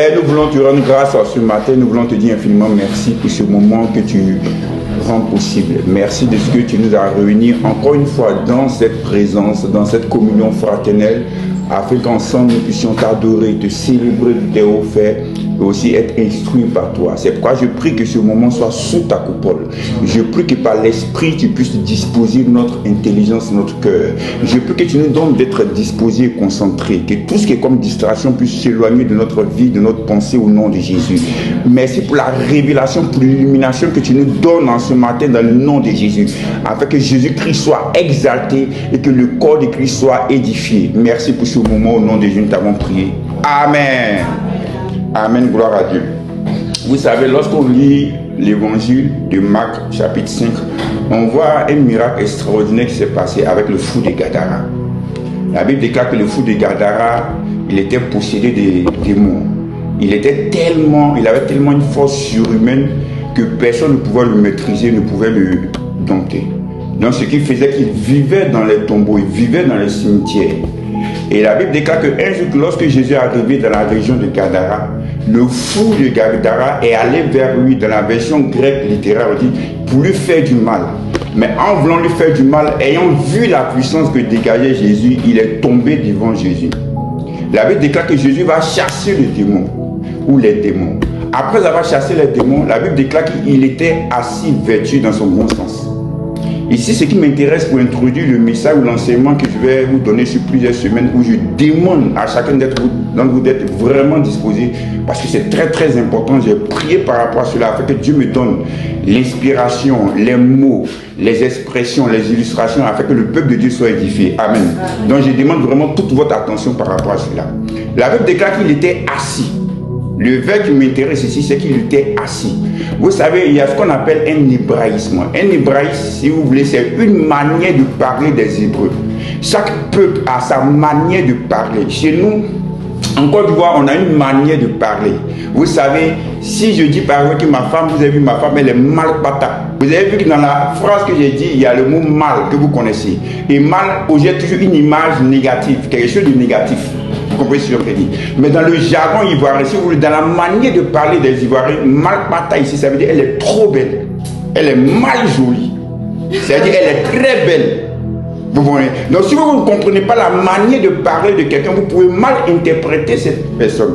Et nous voulons te rendre grâce ce matin, nous voulons te dire infiniment merci pour ce moment que tu rends possible. Merci de ce que tu nous as réunis encore une fois dans cette présence, dans cette communion fraternelle, afin qu'ensemble nous puissions t'adorer, te célébrer de tes hauts faits et aussi être instruits par toi. C'est pourquoi je prie que ce moment soit sous ta coupole. Je prie que par l'esprit tu puisses disposer notre intelligence, notre cœur. Je prie que tu nous donnes d'être disposés et concentrés, que tout ce qui est comme distraction puisse s'éloigner de notre vie, de notre pensée au nom de Jésus. Merci pour la révélation, pour l'illumination que tu nous donnes en ce matin dans le nom de Jésus, afin que Jésus-Christ soit exalté et que le corps de Christ soit édifié. Merci pour ce moment, au nom de Jésus, nous t'avons prié. Amen. Amen, gloire à Dieu. Vous savez, lorsqu'on lit l'évangile de Marc, chapitre 5, on voit un miracle extraordinaire qui s'est passé avec le fou de Gadara. La Bible déclare que le fou de Gadara, il était possédé des démons. Il avait tellement une force surhumaine que personne ne pouvait le maîtriser, ne pouvait le dompter. Donc ce qui faisait qu'il vivait dans les tombeaux, il vivait dans les cimetières. Et la Bible déclare qu'un jour, lorsque Jésus est arrivé dans la région de Gadara, le fou de Gadara est allé vers lui, dans la version grecque littéraire, on dit, pour lui faire du mal. Mais en voulant lui faire du mal, ayant vu la puissance que dégageait Jésus, il est tombé devant Jésus. La Bible déclare que Jésus va chasser le démon, ou les démons. Après avoir chassé les démons, la Bible déclare qu'il était assis vêtu dans son bon sens. Ici, ce qui m'intéresse pour introduire le message ou l'enseignement que je vais vous donner sur plusieurs semaines, où je demande à chacun d'entre vous d'être vraiment disposé, parce que c'est très très important. J'ai prié par rapport à cela, afin que Dieu me donne l'inspiration, les mots, les expressions, les illustrations, afin que le peuple de Dieu soit édifié. Amen. Donc je demande vraiment toute votre attention par rapport à cela. La Bible déclare qu'il était assis. Le verbe qui m'intéresse ici, c'est qu'il était assis. Vous savez, il y a ce qu'on appelle un hébraïsme. Un hébraïsme, si vous voulez, c'est une manière de parler des Hébreux. Chaque peuple a sa manière de parler. Chez nous, en Côte d'Ivoire, on a une manière de parler. Vous savez, si je dis par exemple que ma femme, vous avez vu ma femme, elle est mal patate. Vous avez vu que dans la phrase que j'ai dit, il y a le mot mal que vous connaissez. Et mal projette toujours une image négative, quelque chose de négatif. Vous comprenez ce que je dis. Mais dans le jargon ivoirien, si vous voulez, dans la manière de parler des Ivoiriens, mal patate ici, ça veut dire elle est trop belle. Elle est mal jolie. C'est-à-dire elle est très belle. Vous voyez. Donc si vous ne comprenez pas la manière de parler de quelqu'un, vous pouvez mal interpréter cette personne.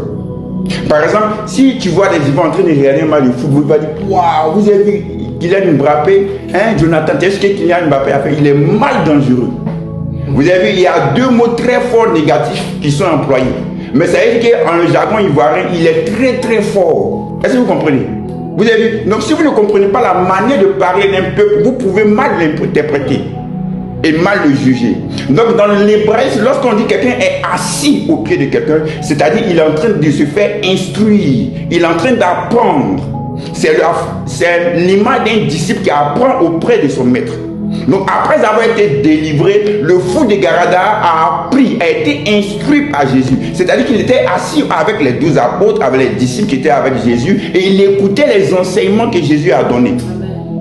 Par exemple, si tu vois des Ivoiriens en train de regarder un match de football, vous allez dire, waouh, vous avez vu Kylian Mbappé, hein, Jonathan, est-ce que Kylian Mbappé a fait? Il est mal dangereux. Vous avez vu, il y a deux mots très forts négatifs qui sont employés. Mais ça veut dire qu'en le jargon ivoirien, il est très très fort. Est-ce que vous comprenez? Vous avez vu? Donc si vous ne comprenez pas la manière de parler d'un peuple, vous pouvez mal l'interpréter et mal le juger. Donc dans l'hébraïsme, lorsqu'on dit quelqu'un est assis au pied de quelqu'un, c'est-à-dire il est en train de se faire instruire, il est en train d'apprendre. C'est l'image d'un disciple qui apprend auprès de son maître. Donc après avoir été délivré, le fou de Gadara a appris, a été instruit par Jésus. C'est-à-dire qu'il était assis avec les 12 apôtres, avec les disciples qui étaient avec Jésus, et il écoutait les enseignements que Jésus a donnés.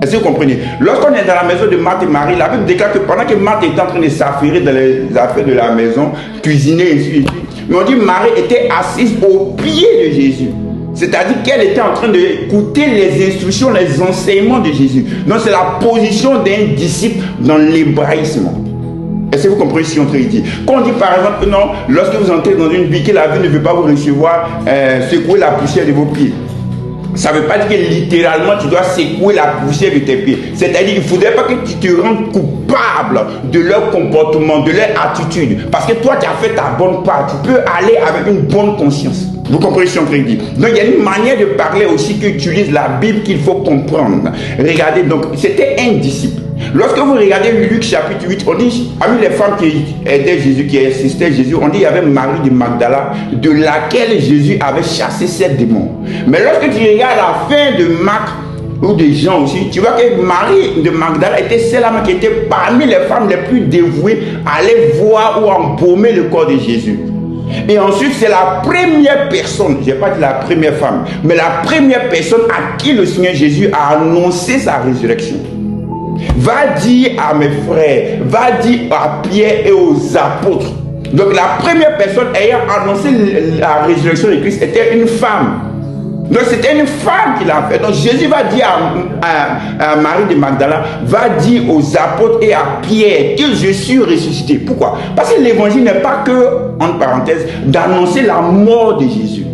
Est-ce que vous comprenez? Lorsqu'on est dans la maison de Marthe et Marie, la Bible déclare que pendant que Marthe était en train de s'affairer dans les affaires de la maison, cuisiner, et ainsi de suite, mais on dit Marie était assise au pied de Jésus. C'est-à-dire qu'elle était en train d'écouter les instructions, les enseignements de Jésus. Donc c'est la position d'un disciple dans l'hébraïsme. Est-ce que vous comprenez ce qu'on dit? Quand on dit par exemple, non, lorsque vous entrez dans une vie, que la vie ne veut pas vous recevoir, secouer la poussière de vos pieds. Ça ne veut pas dire que littéralement tu dois secouer la poussière de tes pieds. C'est-à-dire qu'il ne faudrait pas que tu te rendes coupable de leur comportement, de leur attitude. Parce que toi tu as fait ta bonne part. Tu peux aller avec une bonne conscience. Vous comprenez ce qu'on dit? Donc il y a une manière de parler aussi qu'utilise la Bible qu'il faut comprendre. Regardez, donc c'était un disciple. Lorsque vous regardez Luc chapitre 8, on dit, parmi les femmes qui aidaient Jésus, qui assistaient Jésus, on dit il y avait Marie de Magdala, de laquelle Jésus avait chassé 7 démons. Mais lorsque tu regardes la fin de Marc, ou des gens aussi, tu vois que Marie de Magdala était celle qui était parmi les femmes les plus dévouées à aller voir ou embaumer le corps de Jésus. Et ensuite, c'est la première personne, je n'ai pas dit la première femme, mais la première personne à qui le Seigneur Jésus a annoncé sa résurrection. Va dire à mes frères, va dire à Pierre et aux apôtres Donc la première personne ayant annoncé la résurrection de Christ était une femme. Donc c'était une femme qui l'a fait. Donc Jésus va dire à Marie de Magdala, va dire aux apôtres et à Pierre que je suis ressuscité. Pourquoi? Parce que l'évangile n'est pas que, entre parenthèses, d'annoncer la mort de Jésus.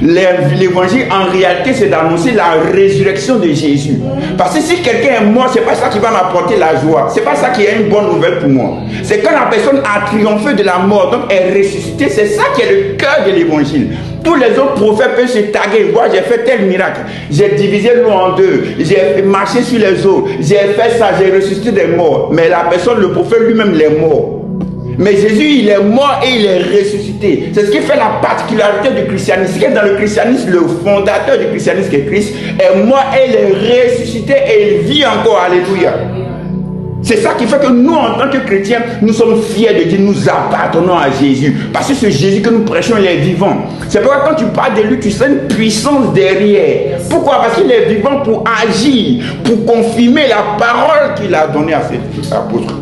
L'évangile en réalité c'est d'annoncer la résurrection de Jésus. Parce que si quelqu'un est mort, c'est pas ça qui va m'apporter la joie. C'est pas ça qui est une bonne nouvelle pour moi. C'est quand la personne a triomphé de la mort, donc est ressuscitée. C'est ça qui est le cœur de l'évangile. Tous les autres prophètes peuvent se taguer. Moi j'ai fait tel miracle, j'ai divisé l'eau en deux, j'ai marché sur les eaux, j'ai fait ça, j'ai ressuscité des morts. Mais la personne, le prophète lui-même, il est mort. Mais Jésus, il est mort et il est ressuscité. C'est ce qui fait la particularité du christianisme. C'est que dans le christianisme, le fondateur du christianisme, qui est Christ, est mort et il est ressuscité et il vit encore. Alléluia. C'est ça qui fait que nous, en tant que chrétiens, nous sommes fiers de dire nous appartenons à Jésus. Parce que ce Jésus que nous prêchons, il est vivant. C'est pourquoi quand tu parles de lui, tu sens une puissance derrière. Pourquoi? Parce qu'il est vivant pour agir, pour confirmer la parole qu'il a donnée à ses apôtres.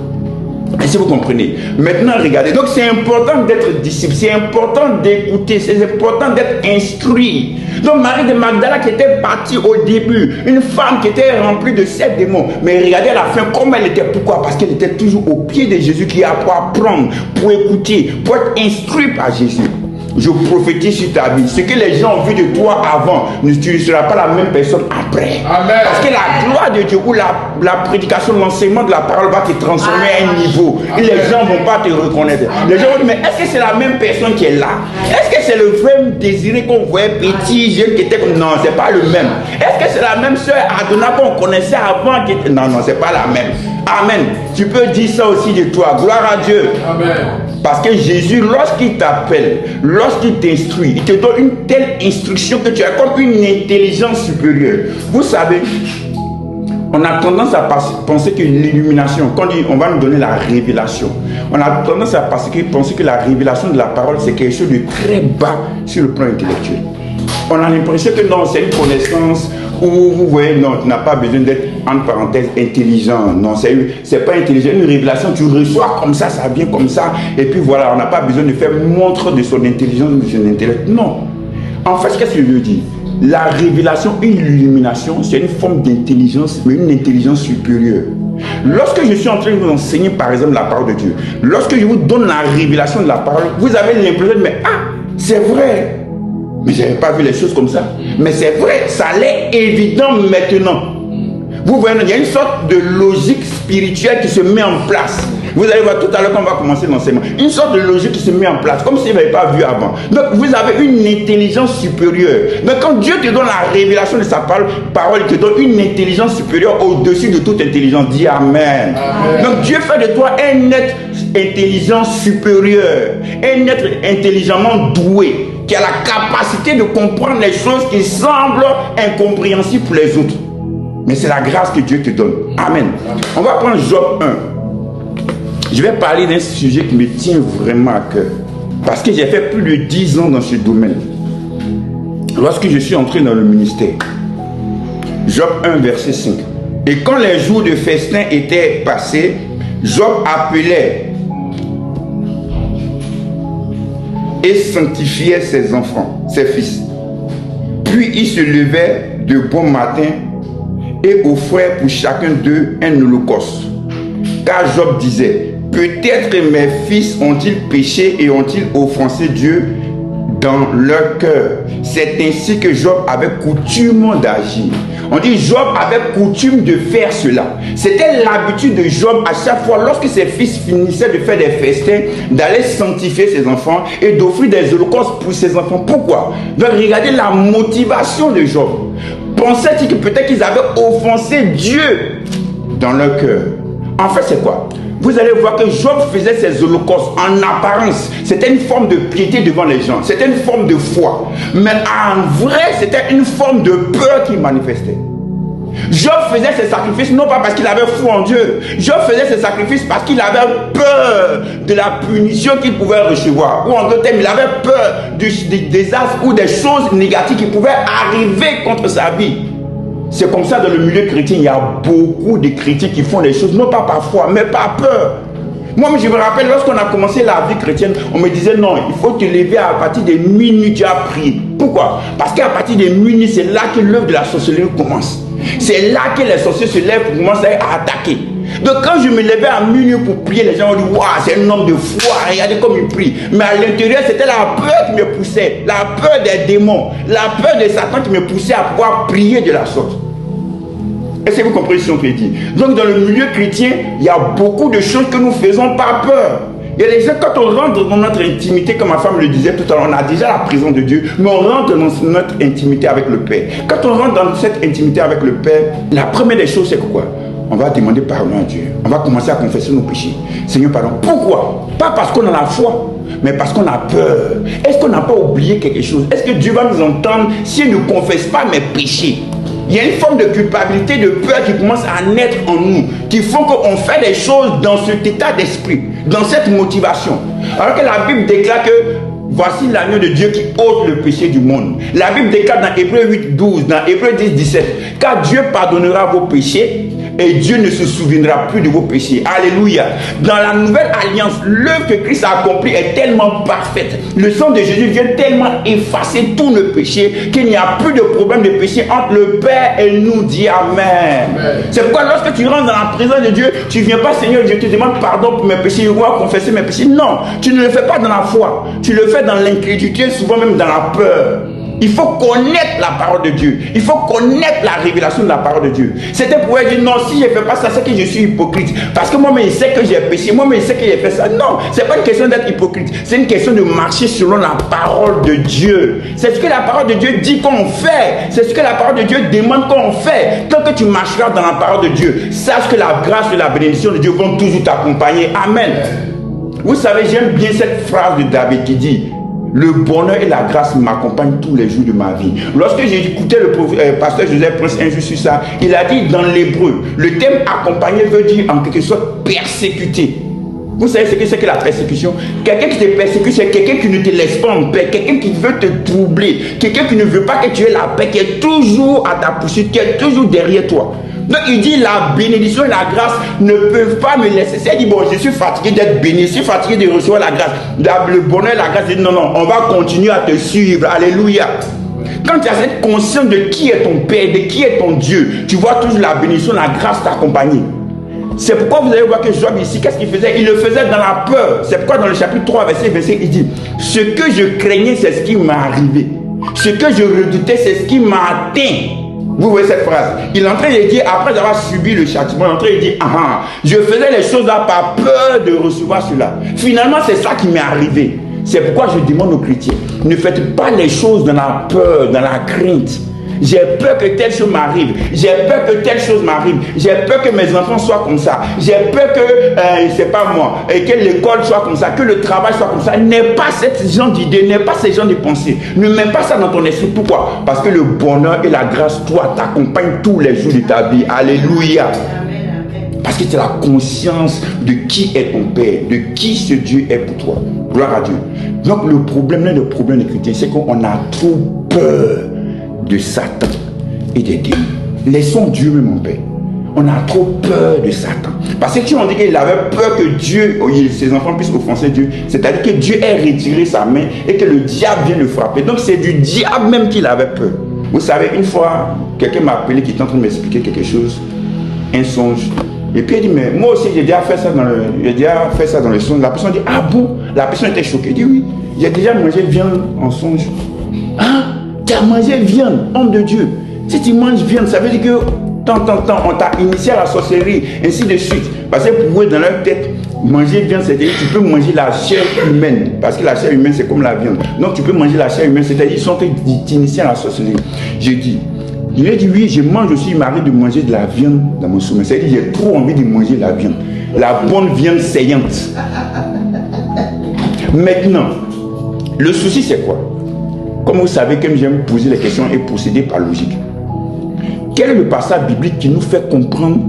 Et si vous comprenez, maintenant regardez, donc c'est important d'être disciple, c'est important d'écouter, c'est important d'être instruit. Donc Marie de Magdala qui était partie au début, une femme qui était remplie de 7 démons, mais regardez à la fin comment elle était. Pourquoi? Parce qu'elle était toujours au pied de Jésus, qui a pour apprendre, pour écouter, pour être instruit par Jésus. Je prophétise sur ta vie. Ce que les gens ont vu de toi avant, tu ne seras pas la même personne après. Amen. Parce que la gloire de Dieu ou la prédication, l'enseignement de la parole va te transformer à un niveau. Et les gens ne vont pas te reconnaître. Les gens vont dire, mais est-ce que c'est la même personne qui est là? Est-ce que c'est le frère désiré qu'on voyait petit, jeune, qui était comme... Non, c'est pas le même. Est-ce que c'est la même soeur Adona qu'on connaissait avant qui était... Non, c'est pas la même. Amen. Tu peux dire ça aussi de toi. Gloire à Dieu. Amen. Parce que Jésus, lorsqu'il t'appelle, lorsqu'il t'instruit, il te donne une telle instruction que tu as comme une intelligence supérieure. Vous savez, on a tendance à penser que l'illumination, quand on va nous donner la révélation, on a tendance à penser que la révélation de la parole, c'est quelque chose de très bas sur le plan intellectuel. On a l'impression que non, c'est une connaissance où vous voyez, non, tu n'as pas besoin d'être, entre parenthèses, intelligent. Non, c'est pas intelligent. Une révélation, tu reçois comme ça vient comme ça. Et puis voilà, on n'a pas besoin de faire montre de son intelligence ou de son intellect. Non. En fait, qu'est-ce que je veux dire? La révélation et l'illumination, c'est une forme d'intelligence, mais une intelligence supérieure. Lorsque je suis en train de vous enseigner, par exemple, la parole de Dieu, lorsque je vous donne la révélation de la parole, vous avez l'impression de, mais c'est vrai. Mais je n'avais pas vu les choses comme ça. Mais c'est vrai, ça l'est évident maintenant. Vous voyez, il y a une sorte de logique spirituelle qui se met en place. Vous allez voir tout à l'heure quand on va commencer l'enseignement. Une sorte de logique qui se met en place, comme si vous n'avez pas vu avant. Donc vous avez une intelligence supérieure. Donc quand Dieu te donne la révélation de sa parole, il te donne une intelligence supérieure au-dessus de toute intelligence. Dis Amen. Amen. Donc Dieu fait de toi un être intelligent supérieur, un être intelligemment doué, qui a la capacité de comprendre les choses qui semblent incompréhensibles pour les autres. Mais c'est la grâce que Dieu te donne. Amen. On va prendre Job 1. Je vais parler d'un sujet qui me tient vraiment à cœur. Parce que j'ai fait plus de 10 ans dans ce domaine. Lorsque je suis entré dans le ministère. Job 1, verset 5. Et quand les jours de festin étaient passés, Job appelait et sanctifiait ses enfants, ses fils. Puis il se levait de bon matin et offrait pour chacun d'eux un holocauste. Car Job disait, peut-être mes fils ont-ils péché et ont-ils offensé Dieu dans leur cœur. C'est ainsi que Job avait coutume d'agir. On dit Job avait coutume de faire cela. C'était l'habitude de Job à chaque fois lorsque ses fils finissaient de faire des festins, d'aller sanctifier ses enfants et d'offrir des holocaustes pour ses enfants. Pourquoi? Donc regardez la motivation de Job. Pensait-il que peut-être qu'ils avaient offensé Dieu dans leur cœur? En fait, c'est quoi? Vous allez voir que Job faisait ses holocaustes en apparence. C'était une forme de piété devant les gens. C'était une forme de foi. Mais en vrai, c'était une forme de peur qu'il manifestait. Job faisait ses sacrifices non pas parce qu'il avait foi en Dieu. Job faisait ses sacrifices parce qu'il avait peur de la punition qu'il pouvait recevoir. Ou en d'autres termes, il avait peur des désastres ou des choses négatives qui pouvaient arriver contre sa vie. C'est comme ça dans le milieu chrétien, il y a beaucoup de chrétiens qui font les choses, non pas par foi, mais par peur. Moi, je me rappelle, lorsqu'on a commencé la vie chrétienne, on me disait non, il faut te lever à partir des minuit, tu as prié. Pourquoi? Parce qu'à partir des minuit, c'est là que l'œuvre de la sorcellerie commence. C'est là que les sorciers se lèvent pour commencer à attaquer. Donc quand je me levais à minuit pour prier, les gens ont dit waouh, c'est un homme de foi, regardez comme il prie. Mais à l'intérieur, c'était la peur qui me poussait, la peur des démons, la peur de Satan qui me poussait à pouvoir prier de la sorte. Est-ce que vous comprenez ce qu'on peut dire? Donc dans le milieu chrétien, il y a beaucoup de choses que nous faisons par peur. Et les gens, quand on rentre dans notre intimité, comme ma femme le disait tout à l'heure, on a déjà la présence de Dieu, mais on rentre dans notre intimité avec le Père. Quand on rentre dans cette intimité avec le Père, la première des choses, c'est quoi? On va demander pardon à Dieu. On va commencer à confesser nos péchés. Seigneur, pardon. Pourquoi? Pas parce qu'on a la foi, mais parce qu'on a peur. Est-ce qu'on n'a pas oublié quelque chose? Est-ce que Dieu va nous entendre si on ne confesse pas mes péchés? Il y a une forme de culpabilité, de peur qui commence à naître en nous, qui font qu'on fait des choses dans cet état d'esprit, dans cette motivation. Alors que la Bible déclare que voici l'agneau de Dieu qui ôte le péché du monde. La Bible déclare dans Hébreux 8, 12, dans Hébreux 10, 17, car Dieu pardonnera vos péchés et Dieu ne se souviendra plus de vos péchés. Alléluia. Dans la nouvelle alliance, l'œuvre que Christ a accomplie est tellement parfaite. Le sang de Jésus vient tellement effacer tous nos péchés qu'il n'y a plus de problème de péché entre le Père et nous. Dis Amen. C'est pourquoi lorsque tu rentres dans la présence de Dieu, tu ne viens pas, Seigneur, je te demande pardon pour mes péchés, je vais confesser mes péchés. Non, tu ne le fais pas dans la foi. Tu le fais dans l'incrédulité, souvent même dans la peur. Il faut connaître la parole de Dieu. Il faut connaître la révélation de la parole de Dieu. C'était pour dire non, si je ne fais pas ça, c'est que je suis hypocrite. Parce que moi-même, je sais que j'ai péché. Moi-même, je sais que j'ai fait ça. Non, ce n'est pas une question d'être hypocrite. C'est une question de marcher selon la parole de Dieu. C'est ce que la parole de Dieu dit qu'on fait. C'est ce que la parole de Dieu demande qu'on fait. Tant que tu marcheras dans la parole de Dieu, sache que la grâce et la bénédiction de Dieu vont toujours t'accompagner. Amen. Vous savez, j'aime bien cette phrase de David qui dit: le bonheur et la grâce m'accompagnent tous les jours de ma vie. Lorsque j'ai écouté le pasteur Joseph Prince un jour sur ça, il a dit dans l'hébreu, le terme accompagner veut dire en quelque sorte persécuter. Vous savez ce que c'est que la persécution? Quelqu'un qui te persécute, c'est quelqu'un qui ne te laisse pas en paix, quelqu'un qui veut te troubler, quelqu'un qui ne veut pas que tu aies la paix, qui est toujours à ta poursuite, qui est toujours derrière toi. Donc il dit la bénédiction et la grâce ne peuvent pas me laisser. C'est dit bon, je suis fatigué d'être béni, je suis fatigué de recevoir la grâce. Le bonheur et la grâce, il dit non, non, on va continuer à te suivre. Alléluia. Quand tu as cette conscience de qui est ton Père, de qui est ton Dieu, tu vois toujours la bénédiction, la grâce t'accompagner. C'est pourquoi vous allez voir que Job ici, qu'est-ce qu'il faisait? Il le faisait dans la peur. C'est pourquoi dans le chapitre 3, verset 25, il dit: ce que je craignais, c'est ce qui m'est arrivé. Ce que je redoutais, c'est ce qui m'a atteint. Vous voyez cette phrase? Il est en train de dire, après avoir subi le châtiment, il est en train de dire: ah, je faisais les choses là par peur de recevoir cela. Finalement, c'est ça qui m'est arrivé. C'est pourquoi je demande aux chrétiens, ne faites pas les choses dans la peur, dans la crainte. J'ai peur que telle chose m'arrive. J'ai peur que telle chose m'arrive. J'ai peur que mes enfants soient comme ça. J'ai peur que, c'est pas moi, que l'école soit comme ça, que le travail soit comme ça. N'aie pas ce genre d'idées, n'aie pas ce genre de pensées. Ne mets pas ça dans ton esprit. Pourquoi? Parce que le bonheur et la grâce, toi, t'accompagnent tous les jours de ta vie. Alléluia. Parce que tu as la conscience de qui est ton Père, de qui ce Dieu est pour toi. Gloire à Dieu. Donc le problème, l'un des problèmes des chrétiens, c'est qu'on a trop peur de Satan et des démons. Laissons Dieu même en paix. On a trop peur de Satan. Parce que si on dit qu'il avait peur que Dieu, ses enfants puissent offenser Dieu, c'est-à-dire que Dieu ait retiré sa main et que le diable vienne le frapper. Donc c'est du diable même qu'il avait peur. Vous savez, une fois, quelqu'un m'a appelé qui était en train de m'expliquer quelque chose, un songe. Et puis il dit, mais moi aussi j'ai déjà fait ça dans le songe. La personne dit, ah bon? La personne était choquée. Il dit, oui, j'ai déjà mangé viande en songe. Ah, tu as mangé viande, homme de Dieu. Si tu manges viande, ça veut dire que tant, on t'a initié à la sorcellerie, ainsi de suite. Parce que pour eux, dans leur tête, manger viande, c'est-à-dire tu peux manger la chair humaine. Parce que la chair humaine, c'est comme la viande. Donc tu peux manger la chair humaine, c'est-à-dire qu'ils sont initiés à la sorcellerie. J'ai dit, il a dit oui, je mange aussi, il m'arrive de manger de la viande dans mon sommeil. C'est-à-dire j'ai trop envie de manger la viande. La bonne viande saillante. Maintenant, le souci c'est quoi? Comme vous savez, comme j'aime poser les questions et procéder par logique. Quel est le passage biblique qui nous fait comprendre,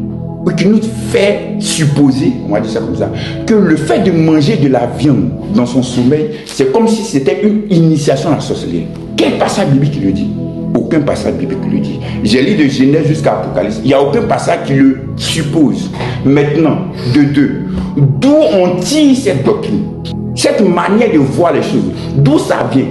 ou qui nous fait supposer, on va dire ça comme ça, que le fait de manger de la viande dans son sommeil, c'est comme si c'était une initiation à la sorcellerie? Quel passage biblique qui le dit? Aucun passage biblique qui le dit. J'ai lu de Genèse jusqu'à Apocalypse. Il n'y a aucun passage qui le suppose. Maintenant, de deux, d'où on tire cette doctrine, cette manière de voir les choses, d'où ça vient?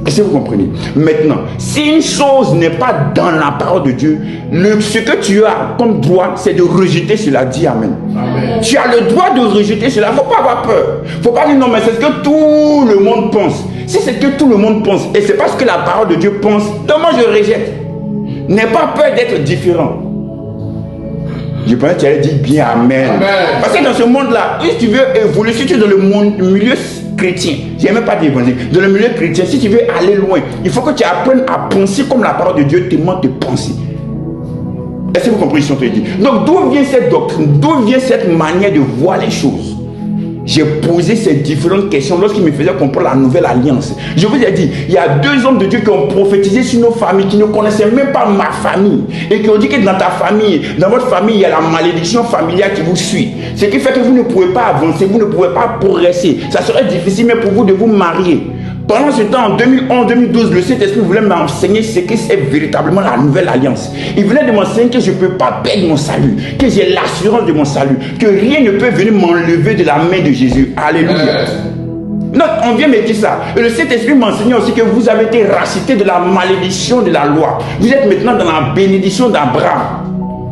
Est-ce que vous comprenez? Maintenant, si une chose n'est pas dans la parole de Dieu, ce que tu as comme droit, c'est de rejeter cela. Dis Amen. Amen. Tu as le droit de rejeter cela. Il ne faut pas avoir peur. Il ne faut pas dire non, mais c'est ce que tout le monde pense. Si c'est ce que tout le monde pense, et c'est pas ce que la parole de Dieu pense, donc moi je rejette. N'aie pas peur d'être différent. Je pensais que tu allais dire bien Amen. Amen. Parce que dans ce monde-là, si tu veux évoluer, si tu es dans le milieu chrétien, je n'aime pas d'évangile, dans le milieu chrétien, si tu veux aller loin, il faut que tu apprennes à penser comme la parole de Dieu te demande de penser. Est-ce que vous comprenez ce qu'on te dit? Donc d'où vient cette doctrine? D'où vient cette manière de voir les choses? J'ai posé ces différentes questions lorsqu'il me faisait comprendre la nouvelle alliance. Je vous ai dit, il y a 2 hommes de Dieu qui ont prophétisé sur nos familles, qui ne connaissaient même pas ma famille, et qui ont dit que dans ta famille, dans votre famille, il y a la malédiction familiale qui vous suit. Ce qui fait que vous ne pouvez pas avancer, vous ne pouvez pas progresser. Ça serait difficile même pour vous de vous marier. Pendant ce temps, en 2011-2012, le Saint-Esprit voulait m'enseigner ce que c'est véritablement la nouvelle alliance. Il venait de m'enseigner que je ne peux pas perdre mon salut, que j'ai l'assurance de mon salut, que rien ne peut venir m'enlever de la main de Jésus. Alléluia. Donc, on vient me dire ça. Et le Saint-Esprit m'enseignait aussi que vous avez été rachetés de la malédiction de la loi. Vous êtes maintenant dans la bénédiction d'Abraham.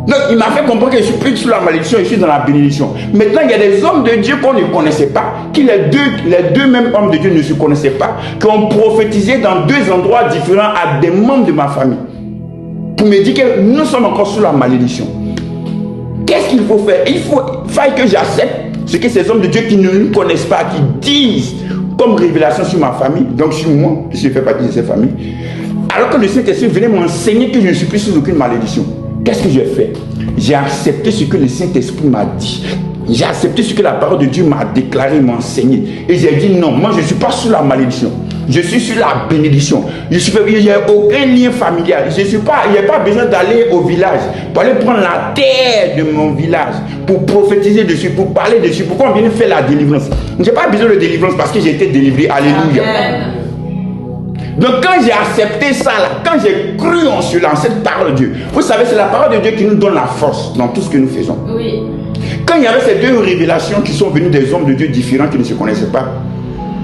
Donc, il m'a fait comprendre que je suis plus sous la malédiction, je suis dans la bénédiction. Maintenant, il y a des hommes de Dieu qu'on ne connaissait pas, qui les deux mêmes hommes de Dieu ne se connaissaient pas, qui ont prophétisé dans 2 endroits différents à des membres de ma famille. Pour me dire que nous sommes encore sous la malédiction. Qu'est-ce qu'il faut faire? Il faille que j'accepte ce que ces hommes de Dieu qui ne nous connaissent pas, qui disent comme révélation sur ma famille, donc sur moi, puisque je fais partie de cette famille, alors que le Saint-Esprit venait m'enseigner que je ne suis plus sous aucune malédiction. Qu'est-ce que j'ai fait? J'ai accepté ce que le Saint-Esprit m'a dit. J'ai accepté ce que la parole de Dieu m'a déclaré, m'a enseigné. Et j'ai dit non, moi je ne suis pas sous la malédiction. Je suis sur la bénédiction. Il n'y a aucun lien familial. Il n'y a pas besoin d'aller au village pour aller prendre la terre de mon village, pour prophétiser dessus, pour parler dessus. Pourquoi on vient faire la délivrance? Je n'ai pas besoin de délivrance parce que j'ai été délivré. Alléluia. Amen. Donc quand j'ai accepté ça, là, quand j'ai cru en cela, en cette parole de Dieu, vous savez, c'est la parole de Dieu qui nous donne la force dans tout ce que nous faisons. Oui. Quand il y avait ces 2 révélations qui sont venues des hommes de Dieu différents qui ne se connaissaient pas,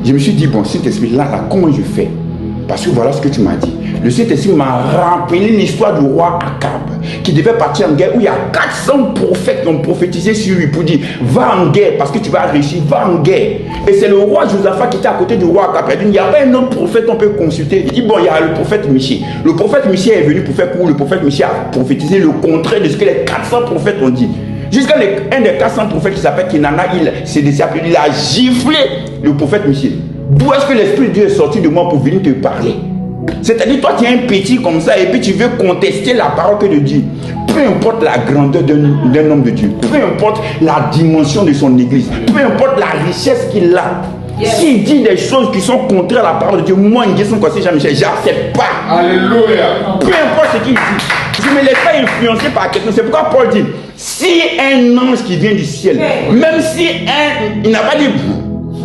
je me suis dit, bon, Saint-Esprit, là, comment je fais? Parce que voilà ce que tu m'as dit. Le Saint-Esprit m'a rappelé l'histoire du roi Akab, qui devait partir en guerre, où il y a 400 prophètes qui ont prophétisé sur lui pour dire, va en guerre parce que tu vas réussir, va en guerre. Et c'est le roi Josaphat qui était à côté du roi Akab. Il n'y a pas un autre prophète qu'on peut consulter. Il dit, bon, il y a le prophète Michée. Le prophète Michée est venu pour faire court. Le prophète Michée a prophétisé le contraire de ce que les 400 prophètes ont dit. Jusqu'à un des 400 prophètes qui s'appelle Kenana, il a giflé le prophète Michée. D'où est-ce que l'Esprit de Dieu est sorti de moi pour venir te parler? C'est-à-dire, toi, tu es un petit comme ça et puis tu veux contester la parole que de Dieu. Peu importe la grandeur d'un homme de Dieu, peu importe la dimension de son église, peu importe la richesse qu'il a, s'il dit des choses qui sont contraires à la parole de Dieu, moi, Jean-Michel, j'accepte pas. Alléluia. Peu importe ce qu'il dit, je ne me laisse pas influencer par quelqu'un. C'est pourquoi Paul dit, si un ange qui vient du ciel, même si il n'a pas dit...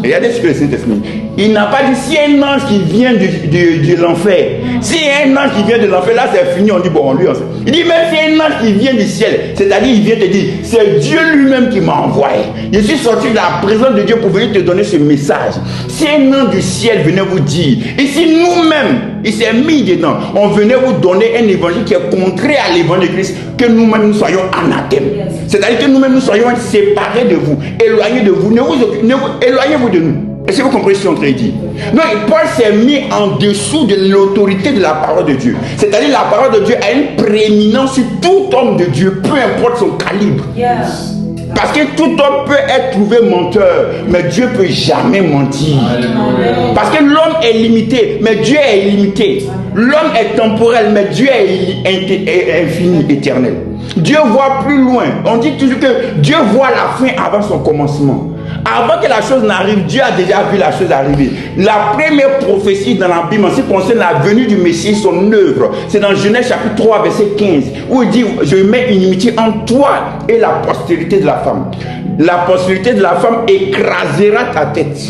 Regardez ce que le Saint-Esprit. Il n'a pas dit si un ange qui vient de l'enfer. Si un ange qui vient de l'enfer, là c'est fini, on dit bon, lui on sait. Il dit même si un ange qui vient du ciel, c'est-à-dire il vient te dire, c'est Dieu lui-même qui m'a envoyé. Je suis sorti de la présence de Dieu pour venir te donner ce message. Si un ange du ciel venait vous dire, et si nous-mêmes, il s'est mis dedans, on venait vous donner un évangile qui est contraire à l'évangile de Christ, que nous-mêmes nous soyons anathèmes. C'est-à-dire que nous-mêmes nous soyons séparés de vous, éloignés de vous, éloignez-vous de nous. Est-ce que vous comprenez ce qu'on est en train de dire? Donc Paul s'est mis en dessous de l'autorité de la parole de Dieu. C'est-à-dire la parole de Dieu a une prééminence sur tout homme de Dieu, peu importe son calibre. Yes. Parce que tout homme peut être trouvé menteur, mais Dieu ne peut jamais mentir. Parce que l'homme est limité, mais Dieu est illimité. L'homme est temporel, mais Dieu est infini, éternel. Dieu voit plus loin. On dit toujours que Dieu voit la fin avant son commencement. Avant que la chose n'arrive, Dieu a déjà vu la chose arriver. La première prophétie dans la Bible en ce qui concerne la venue du Messie, son œuvre, c'est dans Genèse chapitre 3, verset 15, où il dit, je mets une inimitié entre toi et la postérité de la femme. La postérité de la femme écrasera ta tête.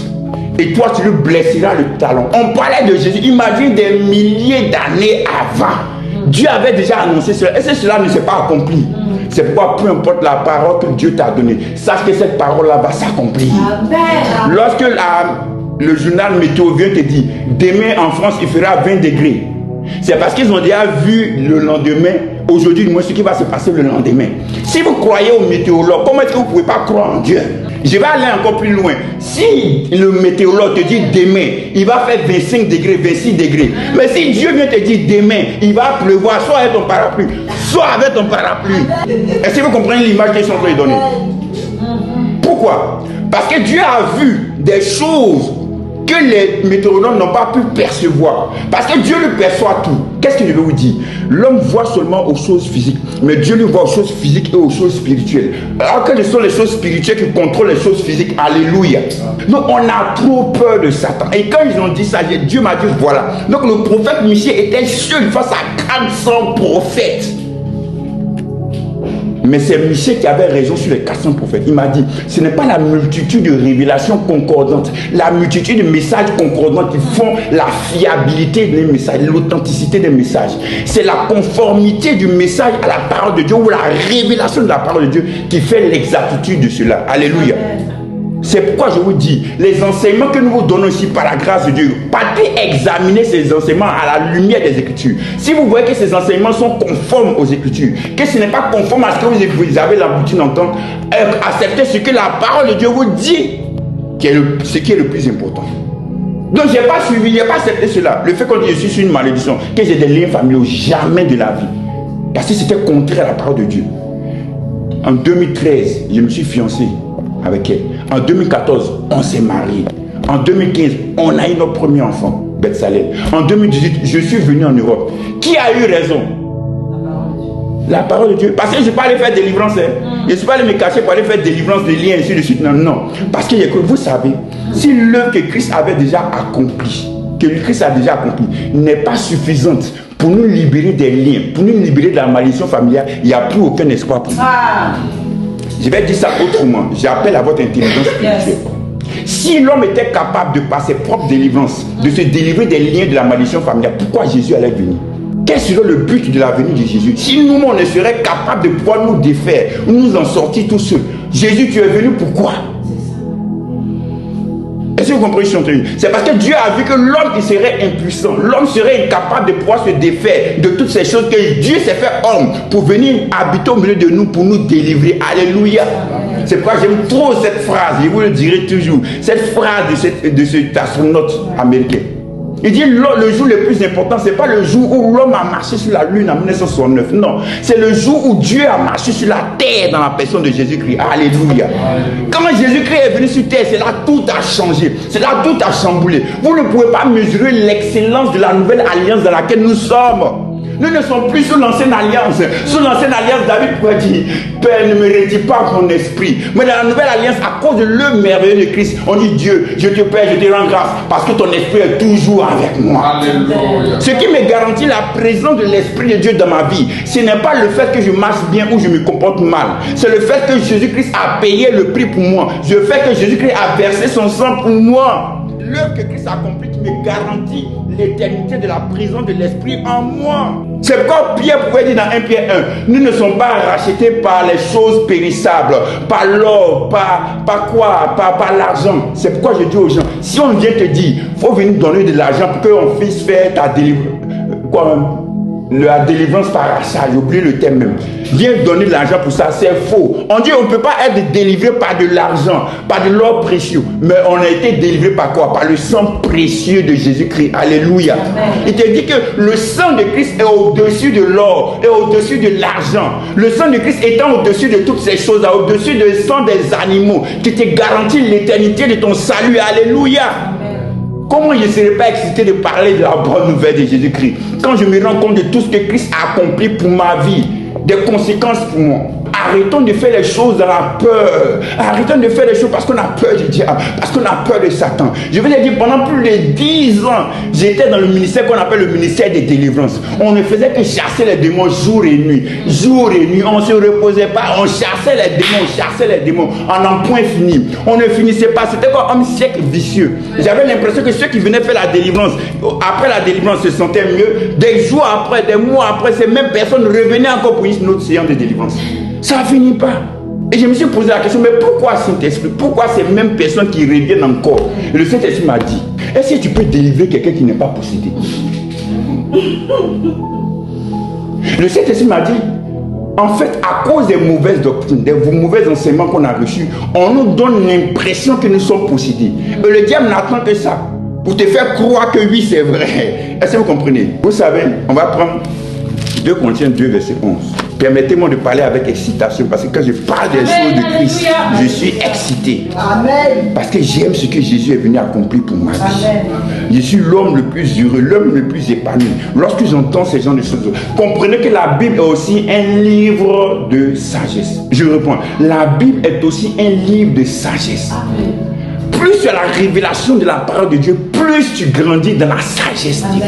Et toi, tu lui blesseras le talon. On parlait de Jésus. Imagine des milliers d'années avant. Dieu avait déjà annoncé cela. Et si cela ne s'est pas accompli, c'est pourquoi peu importe la parole que Dieu t'a donnée, sache que cette parole-là va s'accomplir. Lorsque le journal météo vient te dire, demain en France, il fera 20 degrés. C'est parce qu'ils ont déjà vu le lendemain, aujourd'hui, moi, ce qui va se passer le lendemain. Si vous croyez aux météorologues, comment est-ce que vous ne pouvez pas croire en Dieu? Je vais aller encore plus loin. Si le météorologue te dit demain, il va faire 25 degrés, 26 degrés. Mais si Dieu vient te dire demain, il va pleuvoir, soit avec ton parapluie, soit avec ton parapluie. Est-ce que vous comprenez l'image qu'ils sont en train de donner? Pourquoi? Parce que Dieu a vu des choses que les météorologues n'ont pas pu percevoir. Parce que Dieu lui perçoit tout. Qu'est-ce que je veux vous dire? L'homme voit seulement aux choses physiques, mais Dieu lui voit aux choses physiques et aux choses spirituelles. Alors quelles sont les choses spirituelles qui contrôlent les choses physiques? Alléluia. Donc on a trop peur de Satan. Et quand ils ont dit ça, Dieu m'a dit voilà. Donc le prophète Michée était seul face à 400 prophètes. Mais c'est Michée qui avait raison sur les 400 prophètes. Il m'a dit, ce n'est pas la multitude de révélations concordantes, la multitude de messages concordants qui font la fiabilité des messages, l'authenticité des messages. C'est la conformité du message à la parole de Dieu ou la révélation de la parole de Dieu qui fait l'exactitude de cela. Alléluia. C'est pourquoi je vous dis, les enseignements que nous vous donnons ici par la grâce de Dieu, partez examiner ces enseignements à la lumière des Écritures. Si vous voyez que ces enseignements sont conformes aux Écritures, que ce n'est pas conforme à ce que vous avez l'habitude d'entendre, acceptez ce que la parole de Dieu vous dit, ce qui est le plus important. Donc je n'ai pas suivi, je n'ai pas accepté cela. Le fait que je suis sur une malédiction, que j'ai des liens familiaux, jamais de la vie. Parce que c'était contraire à la parole de Dieu. En 2013, je me suis fiancé avec elle. En 2014, on s'est marié. En 2015, on a eu notre premier enfant, Betsalel. En 2018, je suis venu en Europe. Qui a eu raison? La parole de Dieu. Parce que je ne suis pas allé faire délivrance. Je ne suis pas allé me cacher pour aller faire délivrance des liens, ainsi de suite. Non, non. Parce que vous savez, si l'œuvre que Christ avait déjà accomplie, n'est pas suffisante pour nous libérer des liens, pour nous libérer de la malédiction familiale, il n'y a plus aucun espoir pour nous. Je vais dire ça autrement. J'appelle à votre intelligence spirituelle. Si l'homme était capable de par ses propres délivrances, de se délivrer des liens de la malédiction familiale, pourquoi Jésus allait venir? Quel serait le but de la venue de Jésus? Si nous, on ne serait capable de pouvoir nous défaire, nous en sortir tous seuls. Jésus, tu es venu pourquoi? Est-ce que vous comprenez ce que je suis en train de dire? C'est parce que Dieu a vu que l'homme il serait impuissant. L'homme serait incapable de pouvoir se défaire de toutes ces choses que Dieu s'est fait homme pour venir habiter au milieu de nous, pour nous délivrer. Alléluia. C'est pourquoi j'aime trop cette phrase. Je vous le dirai toujours. Cette phrase de cet astronaute américain. Il dit le jour le plus important, ce n'est pas le jour où l'homme a marché sur la lune en 1969. Non, c'est le jour où Dieu a marché sur la terre dans la personne de Jésus-Christ. Alléluia. Quand Jésus-Christ est venu sur terre, c'est là tout a changé. C'est là tout a chamboulé. Vous ne pouvez pas mesurer l'excellence de la nouvelle alliance dans laquelle nous sommes. Nous ne sommes plus sous l'ancienne alliance. Sous l'ancienne alliance, David pourrait dire, Père, ne me rédis pas mon esprit. Mais dans la nouvelle alliance, à cause de l'œuvre merveilleuse de Christ, on dit, Dieu, je te paie, je te rends grâce, parce que ton esprit est toujours avec moi. Alléluia. Ce qui me garantit la présence de l'esprit de Dieu dans ma vie, ce n'est pas le fait que je marche bien ou je me comporte mal. C'est le fait que Jésus-Christ a payé le prix pour moi. Le fait que Jésus-Christ a versé son sang pour moi. L'œuvre que Christ a accomplie qui me garantit l'éternité de la présence de l'esprit en moi. C'est pourquoi Pierre pouvait dire dans 1 Pierre 1, nous ne sommes pas rachetés par les choses périssables, par l'or, par l'argent. C'est pourquoi je dis aux gens, si on vient te dire, il faut venir donner de l'argent pour qu'on puisse faire ta délivrance, la délivrance par achat, j'ai oublié le terme même. Viens donner de l'argent pour ça, c'est faux. On dit on ne peut pas être délivré par de l'argent, par de l'or précieux. Mais on a été délivré par quoi? Par le sang précieux de Jésus-Christ. Alléluia. Il te dit que le sang de Christ est au-dessus de l'or, et au-dessus de l'argent. Le sang de Christ étant au-dessus de toutes ces choses, au-dessus du sang des animaux, qui te garantit l'éternité de ton salut. Alléluia. Comment je ne serais pas excité de parler de la bonne nouvelle de Jésus-Christ quand je me rends compte de tout ce que Christ a accompli pour ma vie, des conséquences pour moi. Arrêtons de faire les choses dans la peur. Arrêtons de faire les choses parce qu'on a peur du diable, parce qu'on a peur de Satan. Je vous ai dit, pendant plus de 10 ans, j'étais dans le ministère qu'on appelle le ministère des délivrances. On ne faisait que chasser les démons jour et nuit. Jour et nuit, on ne se reposait pas. On chassait les démons. En un point fini. On ne finissait pas. C'était comme un siècle vicieux. J'avais l'impression que ceux qui venaient faire la délivrance, après la délivrance, se sentaient mieux. Des jours après, des mois après, ces mêmes personnes revenaient encore pour une autre séance de délivrance. Ça ne finit pas. Et je me suis posé la question, mais pourquoi Saint-Esprit? Pourquoi ces mêmes personnes qui reviennent encore? Et le Saint-Esprit m'a dit, est-ce que tu peux délivrer quelqu'un qui n'est pas possédé? Le Saint-Esprit m'a dit, en fait, à cause des mauvaises doctrines, des mauvais enseignements qu'on a reçus, on nous donne l'impression que nous sommes possédés. Et le diable n'attend que ça, pour te faire croire que oui, c'est vrai. Est-ce que vous comprenez? Vous savez, on va prendre 2 Corinthiens 2, verset 11. Permettez-moi de parler avec excitation, parce que quand je parle des choses de Christ, je suis excité. Amen. Parce que j'aime ce que Jésus est venu accomplir pour ma vie. Amen. Je suis l'homme le plus heureux, l'homme le plus épanoui. Lorsque j'entends ces gens de choses, comprenez que la Bible est aussi un livre de sagesse. Je reprends. La Bible est aussi un livre de sagesse. Amen. Plus tu as la révélation de la parole de Dieu, plus tu grandis dans la sagesse divine.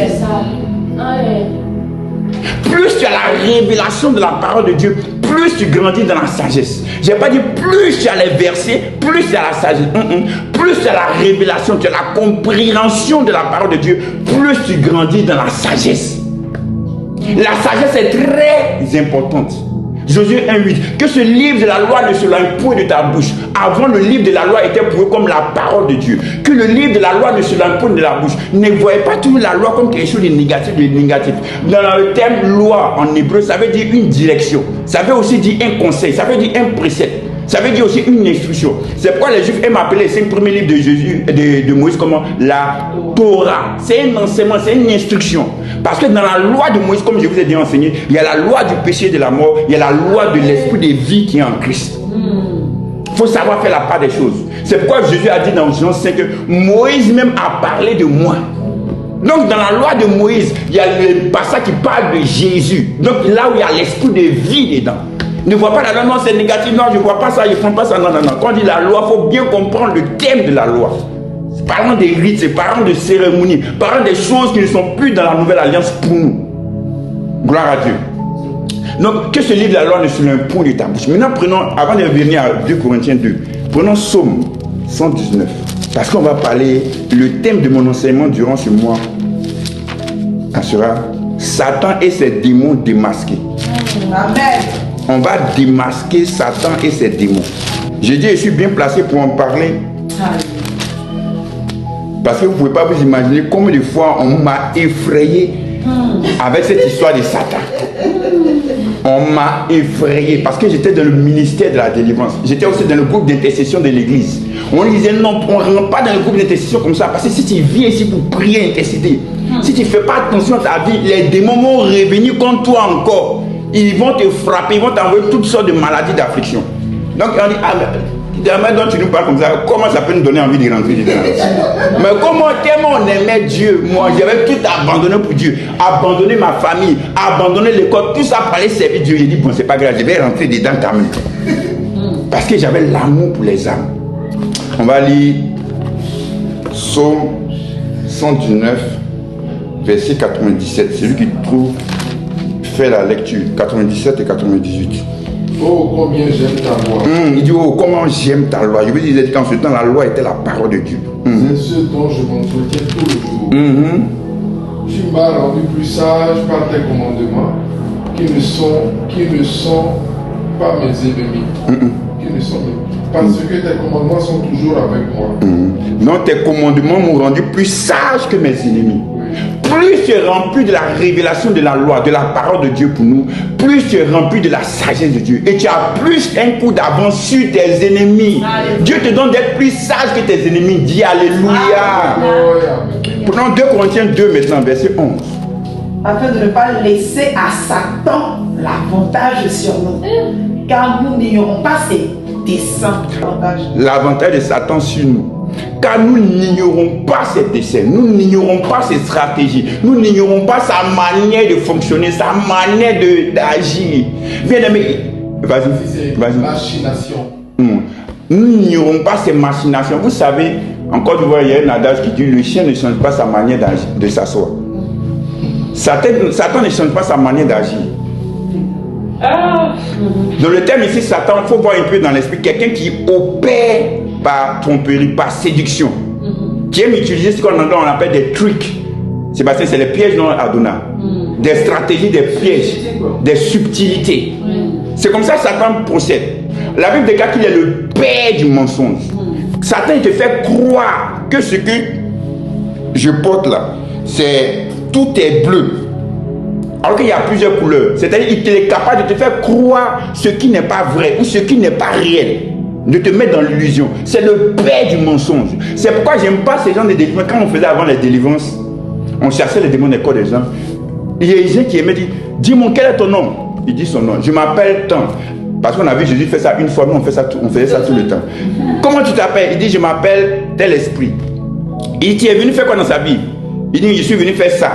Plus tu as la révélation de la parole de Dieu, plus tu grandis dans la sagesse. Je n'ai pas dit plus tu as les versets, plus tu as la sagesse. Plus tu as la révélation, tu as la compréhension de la parole de Dieu, plus tu grandis dans la sagesse. La sagesse est très importante. Josué 1,8, que ce livre de la loi ne se loigne point de ta bouche. Avant, le livre de la loi était pour eux comme la parole de Dieu. Que le livre de la loi ne se loigne point de la bouche. Ne voyez pas toujours la loi comme quelque chose de négatif, Dans le terme loi en hébreu, ça veut dire une direction. Ça veut aussi dire un conseil. Ça veut dire un précepte. Ça veut dire aussi une instruction. C'est pourquoi les Juifs aiment appeler les 5 premiers livres de Jésus, de Moïse, comment? La Torah. C'est un enseignement, c'est une instruction. Parce que dans la loi de Moïse, comme je vous ai dit enseigné, il y a la loi du péché et de la mort, il y a la loi de l'esprit de vie qui est en Christ. Il faut savoir faire la part des choses. C'est pourquoi Jésus a dit dans Jean 5 que Moïse même a parlé de moi. Donc dans la loi de Moïse, il y a le passage qui parle de Jésus. Donc là où il y a l'esprit de vie dedans. Ne vois pas la loi, non, c'est négatif, non, je ne vois pas ça, je ne prends pas ça, non. Quand on dit la loi, il faut bien comprendre le thème de la loi. Parlons des rites, parlons de cérémonies, parlons des choses qui ne sont plus dans la nouvelle alliance pour nous. Gloire à Dieu. Donc, que ce livre de la loi ne se loigne point de ta bouche. Maintenant, prenons, avant de revenir à 2 Corinthiens 2, prenons Psaume 119. Parce qu'on va parler, le thème de mon enseignement durant ce mois, ça sera Satan et ses démons démasqués. Amen. On va démasquer Satan et ses démons. J'ai dit, je suis bien placé pour en parler. Parce que vous ne pouvez pas vous imaginer combien de fois on m'a effrayé avec cette histoire de Satan. On m'a effrayé parce que j'étais dans le ministère de la délivrance. J'étais aussi dans le groupe d'intercession de l'église. On disait non, on ne rentre pas dans le groupe d'intercession comme ça. Parce que si tu viens ici pour prier, intercéder, si tu ne fais pas attention à ta vie, les démons vont revenir contre toi encore. Ils vont te frapper, ils vont t'envoyer toutes sortes de maladies, d'afflictions. Donc on dit, demain dont tu nous parles comme ça, comment ça peut nous donner envie de rentrer dedans? Mais tellement on aimait Dieu, moi j'avais tout abandonné pour Dieu, abandonné ma famille, abandonné l'école, tout ça pour aller servir Dieu. J'ai dit, bon c'est pas grave, je vais rentrer dedans quand même. Parce que j'avais l'amour pour les âmes. On va lire Psaume 119, verset 97. Celui qui trouve, fait la lecture, 97 et 98. Oh, combien j'aime ta loi. Il dit, oh, comment j'aime ta loi. Je veux dire qu'en ce temps, la loi était la parole de Dieu. C'est ce dont je m'entretiens tout le jour. Tu m'as rendu plus sage par tes commandements, qui ne sont pas mes ennemis. Qui ne sont parce que tes commandements sont toujours avec moi. Non, tes commandements m'ont rendu plus sage que mes ennemis. Plus tu es rempli de la révélation de la loi, de la parole de Dieu pour nous, plus tu es rempli de la sagesse de Dieu. Et tu as plus un coup d'avance sur tes ennemis. Alléluia. Dieu te donne d'être plus sage que tes ennemis. Dis Alléluia. Prenons 2 Corinthiens 2 maintenant, verset 11. Afin de ne pas laisser à Satan l'avantage sur nous. Car nous n'ignorons pas ses desseins. L'avantage de Satan sur nous. Car nous n'ignorons pas ses desseins, nous n'ignorons pas ses stratégies, nous n'ignorons pas sa manière de fonctionner, sa manière d'agir. Bien aimé, Vas-y. Machination. Nous n'ignorons pas ces machinations. Vous savez, en Côte d'Ivoire, il y a un adage qui dit le chien ne change pas sa manière de s'asseoir. Satan ne change pas sa manière d'agir. Dans le terme ici, Satan, il faut voir un peu dans l'esprit quelqu'un qui opère par tromperie, par séduction, qui aime utiliser ce qu'on appelle des tricks. Sébastien, c'est les pièges non Adonai. Des stratégies, des pièges, des subtilités. C'est comme ça que Satan procède. La Bible déclare qu'il est le père du mensonge. Satan, il te fait croire que ce que je porte là, c'est tout est bleu. Alors qu'il y a plusieurs couleurs. C'est-à-dire qu'il est capable de te faire croire ce qui n'est pas vrai ou ce qui n'est pas réel. De te mettre dans l'illusion. C'est le père du mensonge. C'est pourquoi j'aime pas ces gens de délivrance. Quand on faisait avant les délivrances, on chassait les démons des corps des gens. Il y a des gens qui aimaient dire, dis-moi quel est ton nom. Il dit son nom. Je m'appelle tant. Parce qu'on a vu Jésus faire ça une fois, nous on faisait ça tout le temps. Comment tu t'appelles? Il dit, je m'appelle tel esprit. Il dit, tu es venu faire quoi dans sa vie? Il dit, je suis venu faire ça.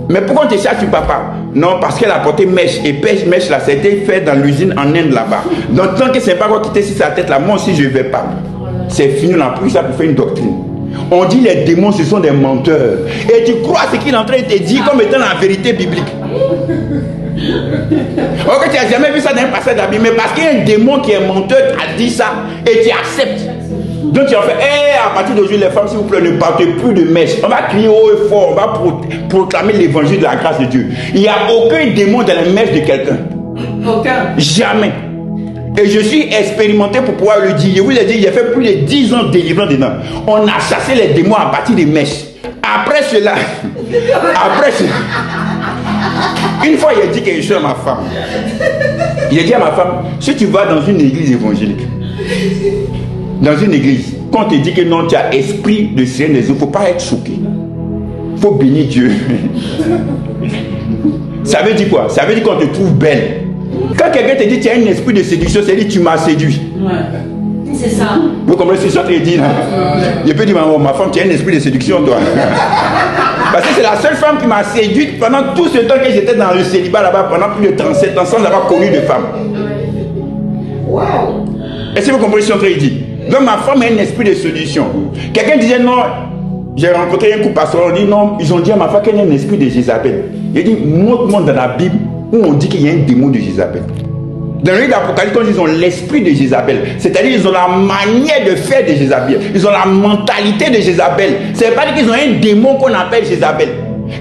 Mais pourquoi on te cherche, papa? Non, parce qu'elle a porté mèche. Et mèche là, c'était fait dans l'usine en Inde là-bas. Donc tant que c'est pas quoi quitter sur sa tête là, moi aussi je ne vais pas. C'est fini, on n'a plus ça pour faire une doctrine. On dit les démons ce sont des menteurs. Et tu crois ce qu'il est en train de te dire comme étant la vérité biblique. Ok, tu n'as jamais vu ça dans un passage de la Bible, mais parce qu'il y a un démon qui est menteur, a dit ça et tu acceptes. Donc tu as fait, à partir d'aujourd'hui, les femmes, s'il vous plaît, ne partez plus de mèche. On va crier haut et fort, on va proclamer l'évangile de la grâce de Dieu. Il n'y a aucun démon dans la mèche de quelqu'un. Aucun. Jamais. Et je suis expérimenté pour pouvoir le dire. Je vous ai dit, j'ai fait plus de 10 ans de délivrance dedans. On a chassé les démons à partir des mèches. Après cela, une fois, il a dit quelque chose à ma femme. Il a dit à ma femme, si tu vas dans une église évangélique, dans une église, quand on te dit que non, tu as esprit de Seigneur des eaux, il ne faut pas être choqué. Il faut bénir Dieu. Ça veut dire quoi? Ça veut dire qu'on te trouve belle. Quand quelqu'un te dit tu as un esprit de séduction, c'est dire tu m'as séduit. Ouais. C'est ça. Vous comprenez ce que je dis là? Je peux dire, ma femme, tu as un esprit de séduction, toi. Parce que c'est la seule femme qui m'a séduite pendant tout ce temps que j'étais dans le célibat là-bas, pendant plus de 37 ans, sans avoir connu de femme. Wow. Est-ce que vous comprenez ce que je suis en train de dire? Donc ma femme a un esprit de séduction. Quelqu'un disait non, j'ai rencontré un couple pasteur, on dit non, ils ont dit à ma femme qu'elle a un esprit de Jézabel. Il dit, montre-moi dans la Bible où on dit qu'il y a un démon de Jézabel. Dans le livre d'Apocalypse, quand ils ont l'esprit de Jézabel, c'est-à-dire ils ont la manière de faire de Jézabel, ils ont la mentalité de Jézabel. Ça ne veut pas dire qu'ils ont un démon qu'on appelle Jézabel.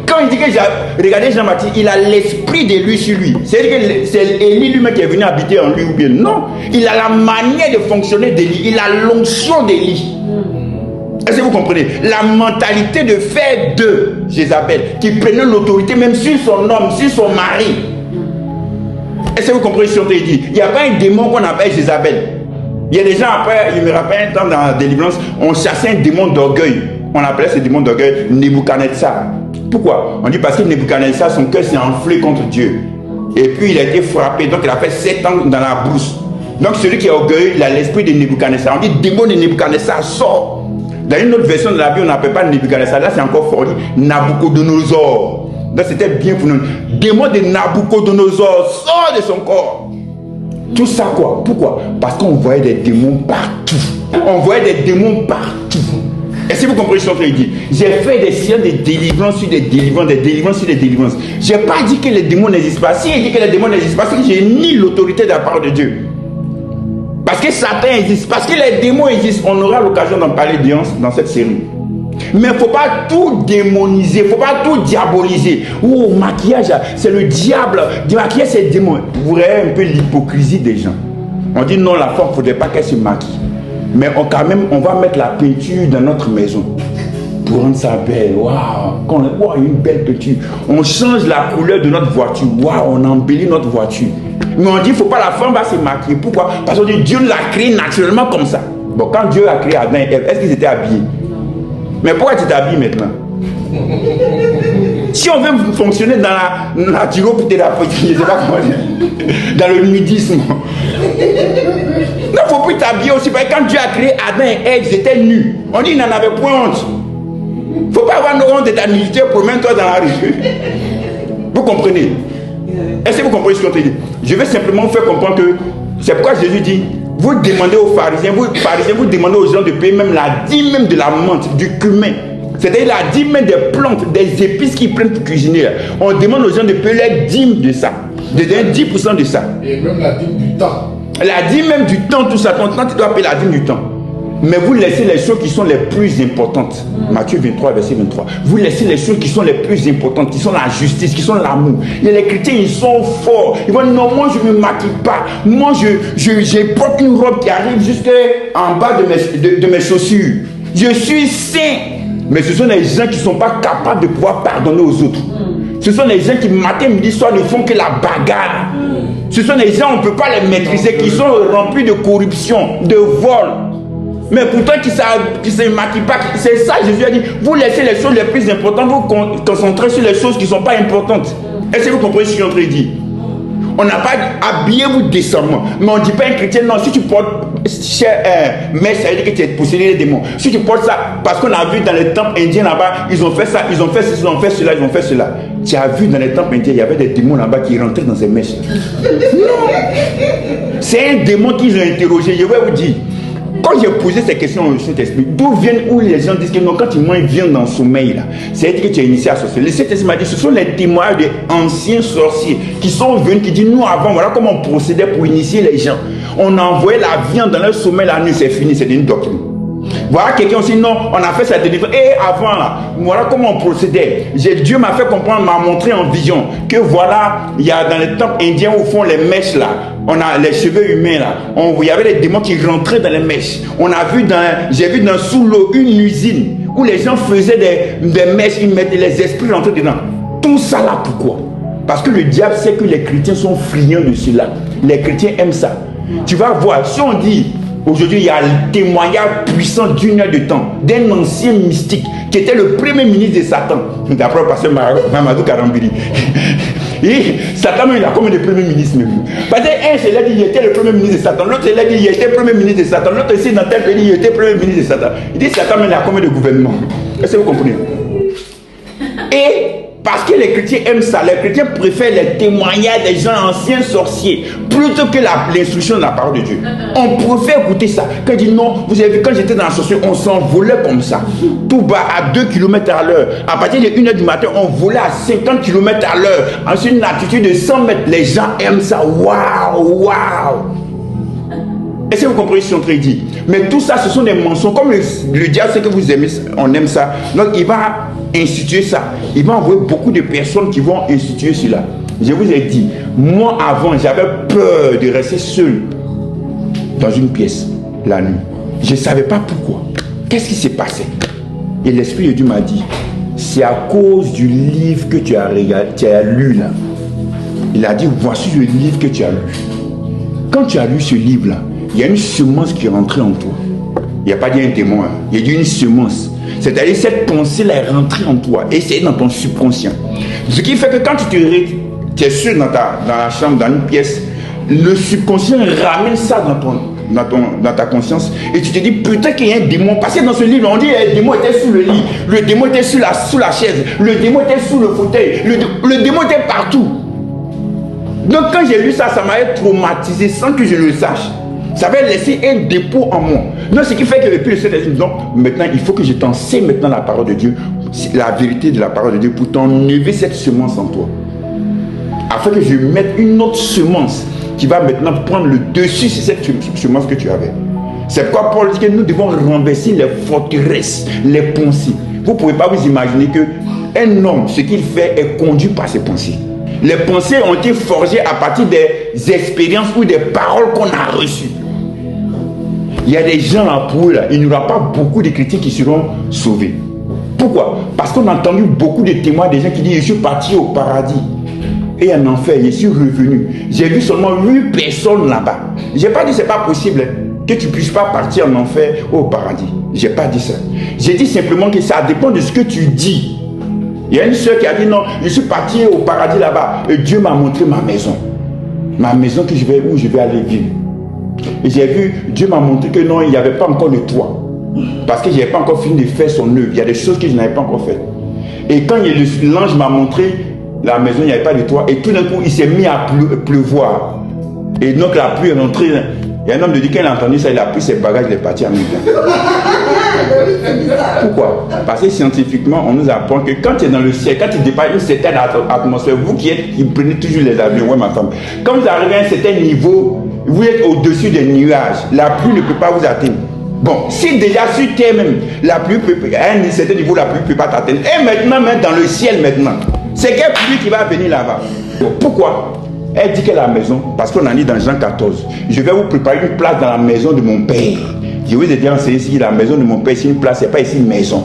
Quand il dit que, regardez Jean-Baptiste, il a l'esprit de lui sur lui. C'est-à-dire que c'est Élie lui-même qui est venu habiter en lui ou bien non. Il a la manière de fonctionner d'Élie, il a l'onction d'Élie. Est-ce que vous comprenez? La mentalité de faire de Jézabel, qui prenait l'autorité même sur son homme, sur son mari. Est-ce que vous comprenez ce que je dis? Il n'y a pas un démon qu'on appelle Jézabel. Il y a des gens après, il me rappelle un temps dans la délivrance, on chassait un démon d'orgueil. On appelait ce démon d'orgueil Nebuchadnezzar. Pourquoi? On dit parce que Nebuchadnezzar, son cœur s'est enflé contre Dieu. Et puis il a été frappé, donc il a fait 7 ans dans la brousse. Donc celui qui est orgueilleux, il a l'esprit de Nebuchadnezzar. On dit démon de Nebuchadnezzar sort. Dans une autre version de la Bible, on n'appelle pas Nebuchadnezzar. Là, c'est encore fort. Nabucodonosor. Donc, c'était bien pour nous. Démon de Nabucodonosor sort de son corps. Tout ça, quoi? Pourquoi? Parce qu'on voyait des démons partout. On voyait des démons partout. Est-ce que vous comprenez ce que je dis? J'ai fait des séances de délivrance sur des délivrances, des délivrances sur des délivrances. Je n'ai pas dit que les démons n'existent pas. Si je dis que les démons n'existent pas, c'est que j'ai ni l'autorité de la part de Dieu. Parce que Satan existe, parce que les démons existent. On aura l'occasion d'en parler dans cette série. Mais il ne faut pas tout démoniser, il ne faut pas tout diaboliser. Oh, maquillage, c'est le diable. Maquillage, c'est le démon. Vous voyez un peu l'hypocrisie des gens. On dit non, la femme, il ne faudrait pas qu'elle se maquille. Mais quand même, on va mettre la peinture dans notre maison pour rendre ça belle. Waouh, wow, une belle peinture. On change la couleur de notre voiture. Waouh, on embellit notre voiture. Mais on dit, il ne faut pas la femme va se maquiller. Pourquoi? Parce qu'on dit, Dieu l'a créé naturellement comme ça. Bon, quand Dieu a créé Adam et Ève, est-ce qu'ils étaient habillés? Mais pourquoi tu t'habilles maintenant? Si on veut fonctionner dans la naturopathie, je ne sais pas comment dire, dans le nudisme, il ne faut plus t'habiller aussi. Parce que quand Dieu a créé Adam et Ève, ils étaient nus. On dit, ils n'en avaient point honte. Il ne faut pas avoir honte de ta nudité, promène-toi dans la rue. Vous comprenez? Est-ce que vous comprenez ce que je dis? Je vais simplement vous faire comprendre que C'est pourquoi Jésus dit, vous demandez aux pharisiens, vous demandez aux gens de payer même la dîme de la menthe, du cumin. C'est-à-dire la dîme des plantes, des épices qu'ils prennent pour cuisiner. On demande aux gens de payer la dîme de ça, de donner 10% de ça. Et même la dîme du temps. La dîme même du temps, tout ça, ton temps, tu dois payer la dîme du temps. Mais vous laissez les choses qui sont les plus importantes. Matthieu 23, verset 23. Vous laissez les choses qui sont les plus importantes, qui sont la justice, qui sont l'amour. Et les chrétiens, ils sont forts. Ils vont dire, non, moi, je ne me maquille pas. Moi, je porte une robe qui arrive jusqu'en bas de mes chaussures. Je suis saint. Mais ce sont les gens qui ne sont pas capables de pouvoir pardonner aux autres. Ce sont les gens qui, matin, midi, soir, ne font que la bagarre. Ce sont les gens, on ne peut pas les maîtriser, qui sont remplis de corruption, de vol. Mais pourtant, qui ne se maquillent pas. C'est ça, Jésus a dit, vous laissez les choses les plus importantes, vous concentrez sur les choses qui ne sont pas importantes. Est-ce que vous comprenez ce que je suis en train de dire? On n'a pas dit, habillez-vous décemment. Mais on ne dit pas à un chrétien, non, si tu portes, mais ça veut dire que tu es possédé des démons. Si tu portes ça, parce qu'on a vu dans les temples indiens là-bas, ils ont fait ça, ils ont fait ceci, ils ont fait cela, ils ont fait cela. Tu as vu dans les temples indiens, il y avait des démons là-bas qui rentraient dans ces mèches. Non. C'est un démon qu'ils ont interrogé, je vais vous dire. Quand j'ai posé ces questions au Saint-Esprit, d'où viennent où les gens disent que non, quand tu manges, viens dans le sommeil là, c'est-à-dire que tu es initié à sorcier. Le Saint-Esprit m'a dit, ce sont les témoignages des anciens sorciers qui sont venus, qui disent, nous avant, voilà comment on procédait pour initier les gens. On envoyait la viande dans leur sommeil la nuit, c'est fini, c'est une doctrine. Voilà quelqu'un aussi, non, on a fait ça délivrance. Et avant là, voilà comment on procédait. Dieu m'a fait comprendre, m'a montré en vision que voilà, il y a dans les temples indiens où font les mèches là, on a les cheveux humains là, il y avait des démons qui rentraient dans les mèches. J'ai vu sous l'eau une usine où les gens faisaient des mèches, ils mettaient les esprits rentraient dedans. Tout ça là, pourquoi? Parce que le diable sait que les chrétiens sont friands de cela. Les chrétiens aiment ça. Tu vas voir, si on dit aujourd'hui, il y a le témoignage puissant d'une heure de temps d'un ancien mystique qui était le premier ministre de Satan, d'après le pasteur Mamadou Karambiri. Et Satan, il a combien de premiers ministres même? Parce que un, c'est là dit il était le premier ministre de Satan, l'autre, c'est là dit il était le premier ministre de Satan, l'autre ici dans tel pays, il était le premier ministre de Satan. Il dit Satan, il a combien de gouvernements? Est-ce que vous comprenez? Et parce que les chrétiens aiment ça, les chrétiens préfèrent les témoignages des gens anciens sorciers plutôt que l'instruction de la parole de Dieu. On préfère écouter ça. Quand il dit non, vous avez vu, quand j'étais dans la sorcière, on s'envolait comme ça. Tout bas à 2 km à l'heure. À partir de 1h du matin, on volait à 50 km à l'heure. Ensuite, une altitude de 100 mètres. Les gens aiment ça. Waouh, waouh. Est-ce que vous comprenez ce que je suis en train de dire? Mais tout ça, ce sont des mensonges. Comme le diable sait que vous aimez, on aime ça. Donc, il va instituer ça. Il va envoyer beaucoup de personnes qui vont instituer cela. Je vous ai dit, moi avant, j'avais peur de rester seul dans une pièce la nuit. Je ne savais pas pourquoi. Qu'est-ce qui s'est passé? Et l'Esprit de Dieu m'a dit, c'est à cause du livre que tu as lu là. Il a dit, voici le livre que tu as lu. Quand tu as lu ce livre là, il y a une semence qui est rentrée en toi. Il n'y a pas dit un témoin, il y a dit une semence. C'est-à-dire cette pensée-là est rentrée en toi et c'est dans ton subconscient. Ce qui fait que quand tu es seul dans la chambre, dans une pièce, le subconscient ramène ça dans ta conscience et tu te dis peut-être qu'il y a un démon. Parce que dans ce livre, on dit le démon était sous le lit, le démon était sous la chaise, le démon était sous le fauteuil, le démon était partout. Donc quand j'ai lu ça, ça m'a traumatisé sans que je le sache. Ça va laisser un dépôt en moi. Donc, ce qui fait que depuis le Saint-Esprit, donc maintenant, il faut que je t'enseigne maintenant la parole de Dieu, la vérité de la parole de Dieu, pour t'enlever cette semence en toi. Afin que je mette une autre semence qui va maintenant prendre le dessus sur cette semence que tu avais. C'est pourquoi Paul dit que nous devons renverser les forteresses, les pensées. Vous ne pouvez pas vous imaginer qu'un homme, ce qu'il fait est conduit par ses pensées. Les pensées ont été forgées à partir des expériences ou des paroles qu'on a reçues. Il y a des gens là pour eux, là, il n'y aura pas beaucoup de chrétiens qui seront sauvés. Pourquoi? Parce qu'on a entendu beaucoup de témoins des gens qui disent je suis parti au paradis et en enfer, je suis revenu. J'ai vu seulement 8 personnes là-bas. Je n'ai pas dit c'est pas possible que tu ne puisses pas partir en enfer ou au paradis. Je n'ai pas dit ça. J'ai dit simplement que ça dépend de ce que tu dis. Il y a une soeur qui a dit non, je suis parti au paradis là-bas et Dieu m'a montré ma maison. Ma maison où je vais aller vivre. Et j'ai vu, Dieu m'a montré que non, il n'y avait pas encore le toit. Parce que je n'avais pas encore fini de faire son œuvre. Il y a des choses que je n'avais pas encore faites. Et quand l'ange m'a montré la maison, il n'y avait pas de toit. Et tout d'un coup, il s'est mis à pleuvoir. Et donc la pluie est rentrée. Il y a un homme de Dieu, quand il a entendu ça, il a pris ses bagages, il est parti à Midjan. Pourquoi? Parce que scientifiquement, on nous apprend que quand tu es dans le ciel, quand tu dépasses une certaine atmosphère, vous qui prenez toujours les avions, ouais ma femme, quand vous arrivez à un certain niveau, vous êtes au-dessus des nuages, la pluie ne peut pas vous atteindre. Bon, si déjà sur terre même, la pluie peut, à un certain niveau, la pluie ne peut pas t'atteindre. Et maintenant, même dans le ciel maintenant, c'est quelle pluie qui va venir là-bas? Pourquoi? Elle dit qu'elle est à la maison, parce qu'on a dit dans Jean 14, je vais vous préparer une place dans la maison de mon père. Je vous ai dit enseigné ici, la maison de mon père, c'est une place, c'est pas ici une maison.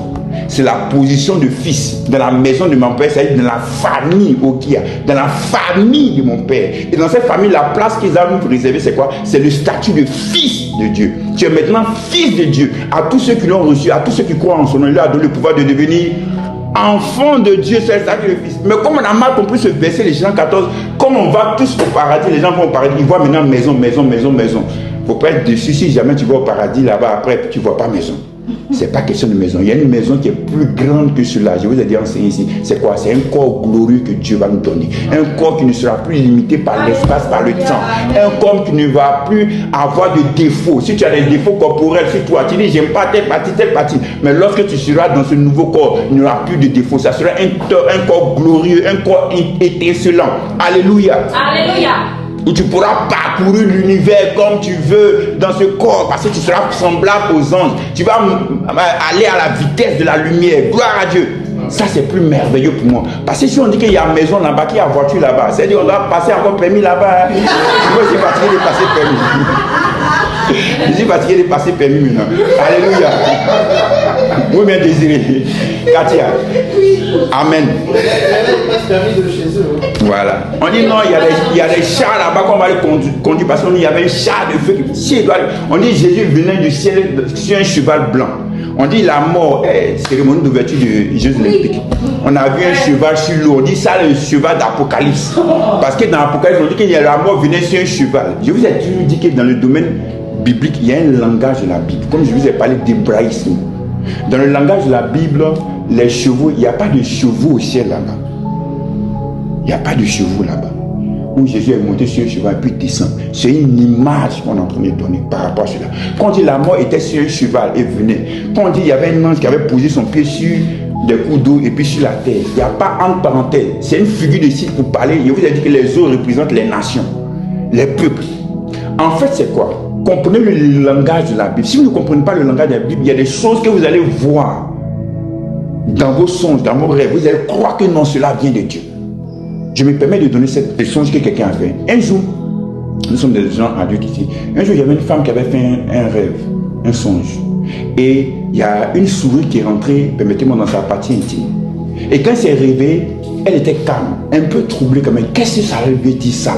C'est la position de fils. Dans la maison de mon père, c'est-à-dire dans la famille Okia, dans la famille de mon père. Et dans cette famille, la place qu'ils ont nous réservée, c'est quoi? C'est le statut de fils de Dieu. Tu es maintenant fils de Dieu. À tous ceux qui l'ont reçu, à tous ceux qui croient en son nom, il leur a donné le pouvoir de devenir enfant de Dieu, c'est le statut de fils. Mais comme on a mal compris ce verset, les Jean 14, comme on va tous au paradis, les gens vont au paradis, ils voient maintenant maison, maison, maison, maison. Il ne faut pas être déçu si jamais tu vas au paradis là-bas, après tu ne vois pas maison. C'est pas question de maison. Il y a une maison qui est plus grande que cela. Je vous ai dit enseigné ici. C'est quoi? C'est un corps glorieux que Dieu va nous donner. Un corps qui ne sera plus limité par l'espace, par le temps. Un corps qui ne va plus avoir de défauts. Si tu as des défauts corporels sur toi, tu dis j'aime pas telle partie. Mais lorsque tu seras dans ce nouveau corps, il n'y aura plus de défauts. Ça sera un corps glorieux, un corps étincelant. Alléluia. Alléluia. Où tu pourras parcourir l'univers comme tu veux dans ce corps, parce que tu seras semblable aux anges. Tu vas aller à la vitesse de la lumière. Gloire à Dieu. Ça, c'est plus merveilleux pour moi. Parce que si on dit qu'il y a maison là-bas, qu'il y a voiture là-bas, c'est-à-dire qu'on doit passer encore permis là-bas. Moi, j'ai fatigué de passer permis. Je suis fatigué de passer permis maintenant. Alléluia. Oui, bien désiré. Katia. Amen. Voilà. On dit non, il y a des chars là-bas qu'on va les conduire parce qu'on dit il y avait un char de feu. On dit Jésus venait du ciel sur un cheval blanc. On dit la mort, cérémonie d'ouverture des Jeux Olympiques. On a vu un cheval sur l'eau. On dit ça le cheval d'Apocalypse. Parce que dans l'Apocalypse, on dit que la mort venait sur un cheval. Je vous ai toujours dit que dans le domaine biblique, il y a un langage de la Bible. Comme je vous ai parlé d'hébraïsme. Dans le langage de la Bible, les chevaux, il n'y a pas de chevaux au ciel là-bas. Il n'y a pas de chevaux là-bas. Où Jésus est monté sur un cheval et puis descend. C'est une image qu'on est en train de donner par rapport à cela. Quand on dit la mort était sur un cheval et venait. Quand on dit il y avait un ange qui avait posé son pied sur des coups d'eau et puis sur la terre. Il n'y a pas entre parenthèses. C'est une figure de style pour parler. Je vous ai dit que les eaux représentent les nations, les peuples. En fait, c'est quoi? Comprenez le langage de la Bible. Si vous ne comprenez pas le langage de la Bible, il y a des choses que vous allez voir dans vos songes, dans vos rêves. Vous allez croire que non, cela vient de Dieu. Je me permets de donner cette songe que quelqu'un a fait. Un jour, nous sommes des gens adultes ici. Un jour, il y avait une femme qui avait fait un rêve, un songe. Et il y a une souris qui est rentrée, permettez-moi, dans sa partie intime. Et quand elle s'est réveillée, elle était calme, un peu troublée quand même. Qu'est-ce que ça veut dire ça?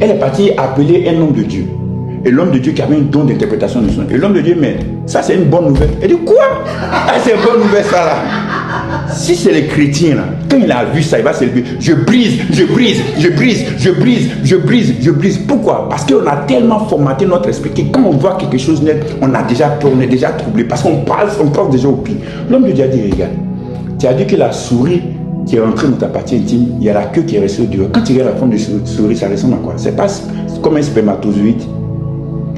Elle est partie appeler un homme de Dieu. Et l'homme de Dieu qui avait un don d'interprétation de son. Et l'homme de Dieu, mais ça c'est une bonne nouvelle. Elle dit quoi? Ah, c'est une bonne nouvelle ça là. Si c'est les chrétiens là, quand il a vu ça, il va se lever. Je brise. Pourquoi? Parce qu'on a tellement formaté notre esprit que quand on voit quelque chose net, on a déjà peur, on est déjà troublé. Parce qu'on pense déjà au pire. L'homme de Dieu a dit, regarde, tu as dit que la souris qui est rentrée dans ta partie intime, il y a la queue qui est restée dehors. Quand tu regardes la forme de souris, ça ressemble à quoi? C'est pas comme un spermatozoïde.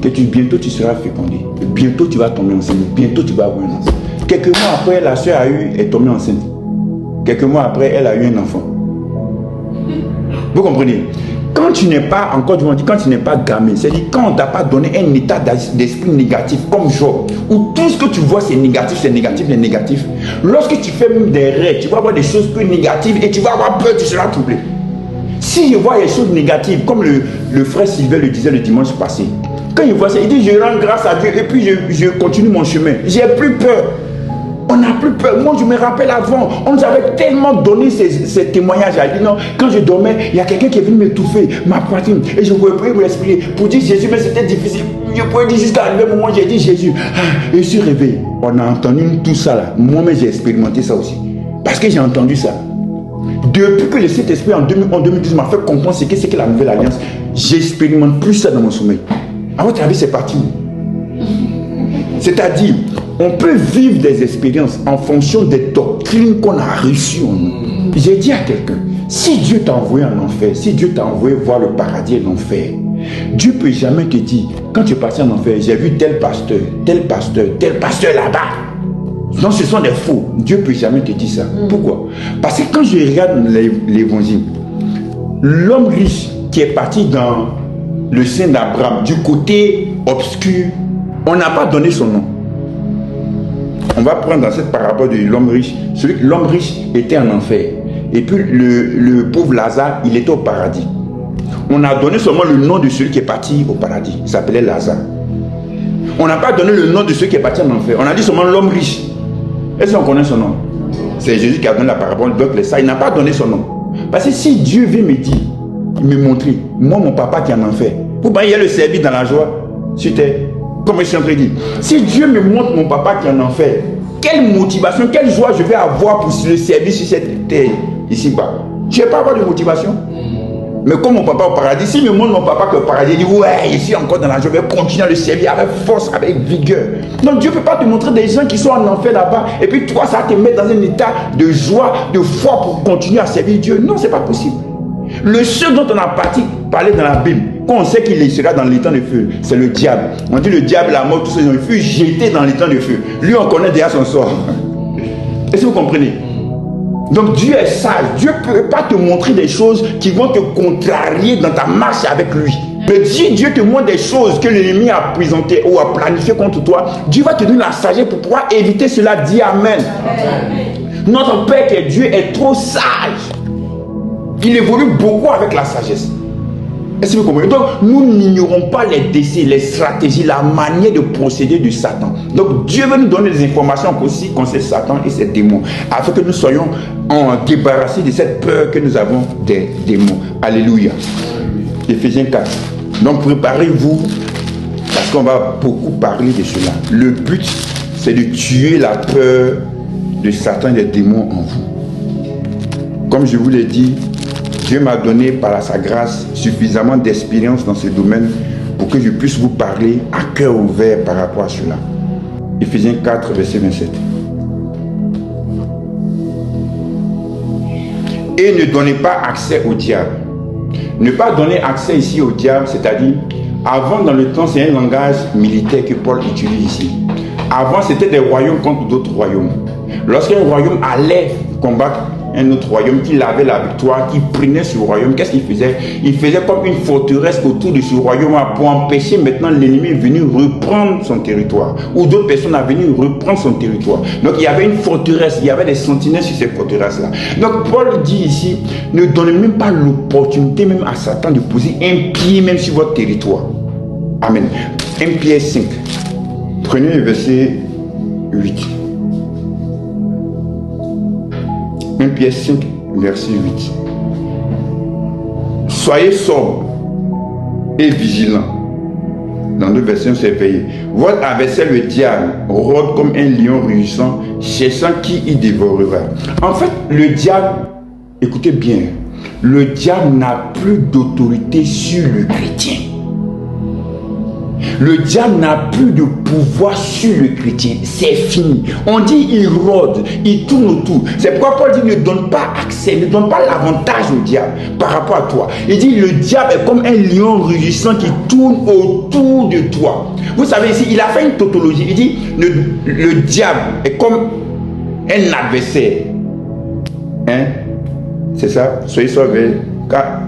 Que bientôt tu seras fécondé. Bientôt tu vas tomber enceinte. Bientôt tu vas avoir un enfant. Quelques mois après, la soeur est tombée enceinte. Quelques mois après, elle a eu un enfant. Vous comprenez? Quand tu n'es pas, encore du monde, quand tu n'es pas gamin, c'est-à-dire quand on ne t'a pas donné un état d'esprit négatif, comme Job, où tout ce que tu vois c'est négatif, c'est négatif, c'est négatif. Lorsque tu fais même des rêves, tu vas voir des choses plus négatives et tu vas avoir peur, tu seras troublé. Si je vois des choses négatives, comme le frère Sylvain le disait le dimanche passé, quand il voit ça, il dit je rends grâce à Dieu et puis je continue mon chemin. J'ai plus peur. On n'a plus peur. Moi, je me rappelle avant, on nous avait tellement donné ces témoignages. Elle dit non, quand je dormais, il y a quelqu'un qui est venu m'étouffer, ma poitrine, et je pouvais plus me respirer. Pour dire Jésus, mais c'était difficile. Je pouvais dire jusqu'à arriver au moment où j'ai dit Jésus. Et je suis réveillé. On a entendu tout ça là. Moi-même, j'ai expérimenté ça aussi. Parce que j'ai entendu ça. Depuis que le Saint-Esprit en 2012 m'a fait comprendre ce que c'est que la nouvelle alliance, j'expérimente plus ça dans mon sommeil. À votre avis, c'est parti où? C'est-à-dire, on peut vivre des expériences en fonction des doctrines qu'on a reçues en nous. J'ai dit à quelqu'un, si Dieu t'a envoyé en enfer, si Dieu t'a envoyé voir le paradis et l'enfer, Dieu ne peut jamais te dire, quand tu es parti en enfer, j'ai vu tel pasteur là-bas. Non, ce sont des faux. Dieu ne peut jamais te dire ça. Pourquoi? Parce que quand je regarde l'évangile, l'homme riche qui est parti dans le sein d'Abraham, du côté obscur, on n'a pas donné son nom. On va prendre dans cette parabole de l'homme riche. L'homme riche était en enfer. Et puis le pauvre Lazare, il était au paradis. On a donné seulement le nom de celui qui est parti au paradis. Il s'appelait Lazare. On n'a pas donné le nom de celui qui est parti en enfer. On a dit seulement l'homme riche. Est-ce qu'on connaît son nom? C'est Jésus qui a donné la parabole. Donc il n'a pas donné son nom. Parce que si Dieu veut me dire, me montrer, moi mon papa qui est en enfer, pour bien y a le servir dans la joie sur terre. Comme je suis en train de dire, si Dieu me montre mon papa qui est en enfer, quelle motivation, quelle joie je vais avoir pour le servir sur cette terre ici-bas? Je ne vais pas avoir de motivation. Mais comme mon papa au paradis, s'il me montre mon papa qui est au paradis, il dit ouais, je suis encore dans la joie, je vais continuer à le servir avec force, avec vigueur. Donc Dieu ne peut pas te montrer des gens qui sont en enfer là-bas, et puis toi, ça va te mettre dans un état de joie, de foi pour continuer à servir Dieu. Non, ce n'est pas possible. Le seul dont on a parlé dans la Bible, quand on sait qu'il sera dans l'étang de feu, c'est le diable. On dit le diable, la mort, tout ça, il fut jeté dans l'étang de feu. Lui, on connaît déjà son sort. Est-ce que vous comprenez? Donc Dieu est sage. Dieu ne peut pas te montrer des choses qui vont te contrarier dans ta marche avec lui. Mais si Dieu te montre des choses que l'ennemi a présentées ou a planifiées contre toi, Dieu va te donner la sagesse pour pouvoir éviter cela. Dis Amen. Notre Père qui est Dieu est trop sage. Il évolue beaucoup avec la sagesse. Est-ce que vous comprenez? Donc, nous n'ignorons pas les décès, les stratégies, la manière de procéder de Satan. Donc, Dieu veut nous donner des informations aussi concernant Satan et ses démons, afin que nous soyons débarrassés de cette peur que nous avons des démons. Alléluia. Éphésiens 4. Donc, préparez-vous, parce qu'on va beaucoup parler de cela. Le but, c'est de tuer la peur de Satan et des démons en vous. Comme je vous l'ai dit, Dieu m'a donné par sa grâce suffisamment d'expérience dans ce domaine pour que je puisse vous parler à cœur ouvert par rapport à cela. Éphésiens 4, verset 27. Et ne donnez pas accès au diable. Ne pas donner accès ici au diable, c'est-à-dire, avant dans le temps, c'est un langage militaire que Paul utilise ici. Avant, c'était des royaumes contre d'autres royaumes. Lorsqu'un royaume allait combattre un autre royaume, qui avait la victoire, qui prenait ce royaume, qu'est-ce qu'il faisait? Il faisait comme une forteresse autour de ce royaume pour empêcher maintenant l'ennemi de venir reprendre son territoire, ou d'autres personnes à venir reprendre son territoire. Donc il y avait une forteresse, il y avait des sentinelles sur ces forteresses-là. Donc Paul dit ici, ne donnez même pas l'opportunité même à Satan de poser un pied même sur votre territoire. Amen. 1 Pierre 5. Prenez le verset 8. 1 Pierre 5, verset 8. Soyez sobres et vigilants. Dans deux versions, c'est veillé. Votre adversaire, le diable, rôde comme un lion rugissant, cherchant qui y dévorera. En fait, le diable, écoutez bien, le diable n'a plus d'autorité sur le chrétien. Le diable n'a plus de pouvoir sur le chrétien. C'est fini. On dit il rôde, il tourne autour. C'est pourquoi Paul dit ne donne pas accès, ne donne pas l'avantage au diable par rapport à toi. Il dit le diable est comme un lion rugissant qui tourne autour de toi. Vous savez ici, il a fait une tautologie. Il dit le diable est comme un adversaire. Hein? C'est ça? Soyez sauvés. Car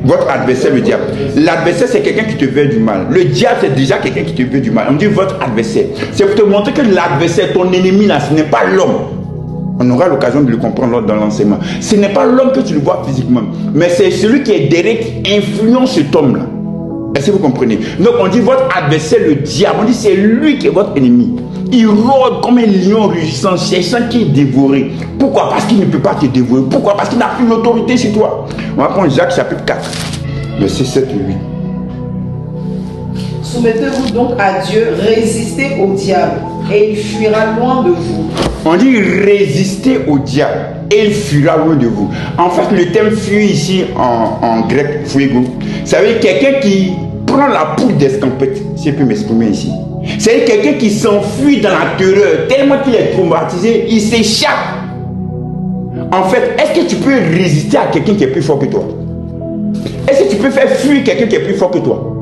votre adversaire, le diable. L'adversaire, c'est quelqu'un qui te veut du mal. Le diable, c'est déjà quelqu'un qui te veut du mal. On dit votre adversaire. C'est pour te montrer que l'adversaire, ton ennemi, là, ce n'est pas l'homme. On aura l'occasion de le comprendre dans l'enseignement. Ce n'est pas l'homme que tu le vois physiquement, mais c'est celui qui est derrière qui influence cet homme-là. Est-ce que vous comprenez? Donc, on dit votre adversaire, le diable. On dit c'est lui qui est votre ennemi. Il rôde comme un lion rugissant, cherchant qui est dévoré. Pourquoi? Parce qu'il ne peut pas te dévorer. Pourquoi? Parce qu'il n'a plus l'autorité sur toi. On va prendre Jacques chapitre 4, verset 7 et 8. Soumettez-vous donc à Dieu, résistez au diable, et il fuira loin de vous. On dit résister au diable, et il fuira loin de vous. En fait, le terme fuir ici en grec, fuego, ça veut dire quelqu'un qui prend la poudre d'escampette, si je peux m'exprimer ici. C'est quelqu'un qui s'enfuit dans la terreur, tellement qu'il est traumatisé, il s'échappe. En fait, est-ce que tu peux résister à quelqu'un qui est plus fort que toi? Est-ce que tu peux faire fuir quelqu'un qui est plus fort que toi?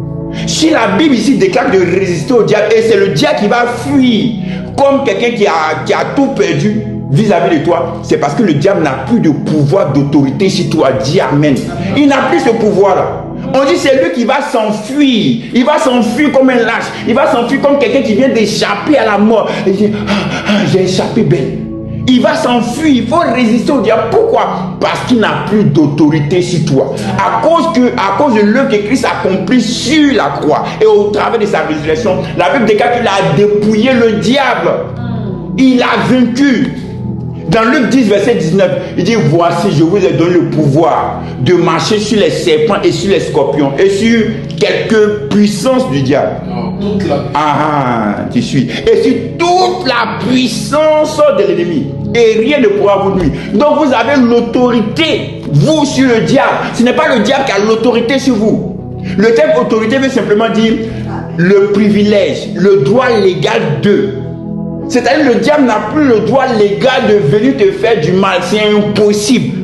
Si la Bible ici déclare de résister au diable, et c'est le diable qui va fuir, comme quelqu'un qui a tout perdu vis-à-vis de toi, c'est parce que le diable n'a plus de pouvoir d'autorité sur toi. Dis amen. Il n'a plus ce pouvoir-là. On dit c'est lui qui va s'enfuir. Il va s'enfuir comme un lâche. Il va s'enfuir comme quelqu'un qui vient d'échapper à la mort. Il dit, j'ai échappé belle. Il va s'enfuir. Il faut résister au diable. Pourquoi? Parce qu'il n'a plus d'autorité sur toi. À cause de l'œuvre que Christ a accompli sur la croix et au travers de sa résurrection, la Bible déclare qu'il a dépouillé le diable. Il a vaincu. Dans Luc 10, verset 19, il dit, voici, je vous ai donné le pouvoir de marcher sur les serpents et sur les scorpions et sur quelques puissances du diable. Non, toute la... Tu suis. Et sur toute la puissance de l'ennemi. Et rien ne pourra vous nuire. Donc vous avez l'autorité, vous, sur le diable. Ce n'est pas le diable qui a l'autorité sur vous. Le terme autorité veut simplement dire le privilège, le droit légal de. C'est-à-dire le diable n'a plus le droit légal de venir te faire du mal. C'est impossible.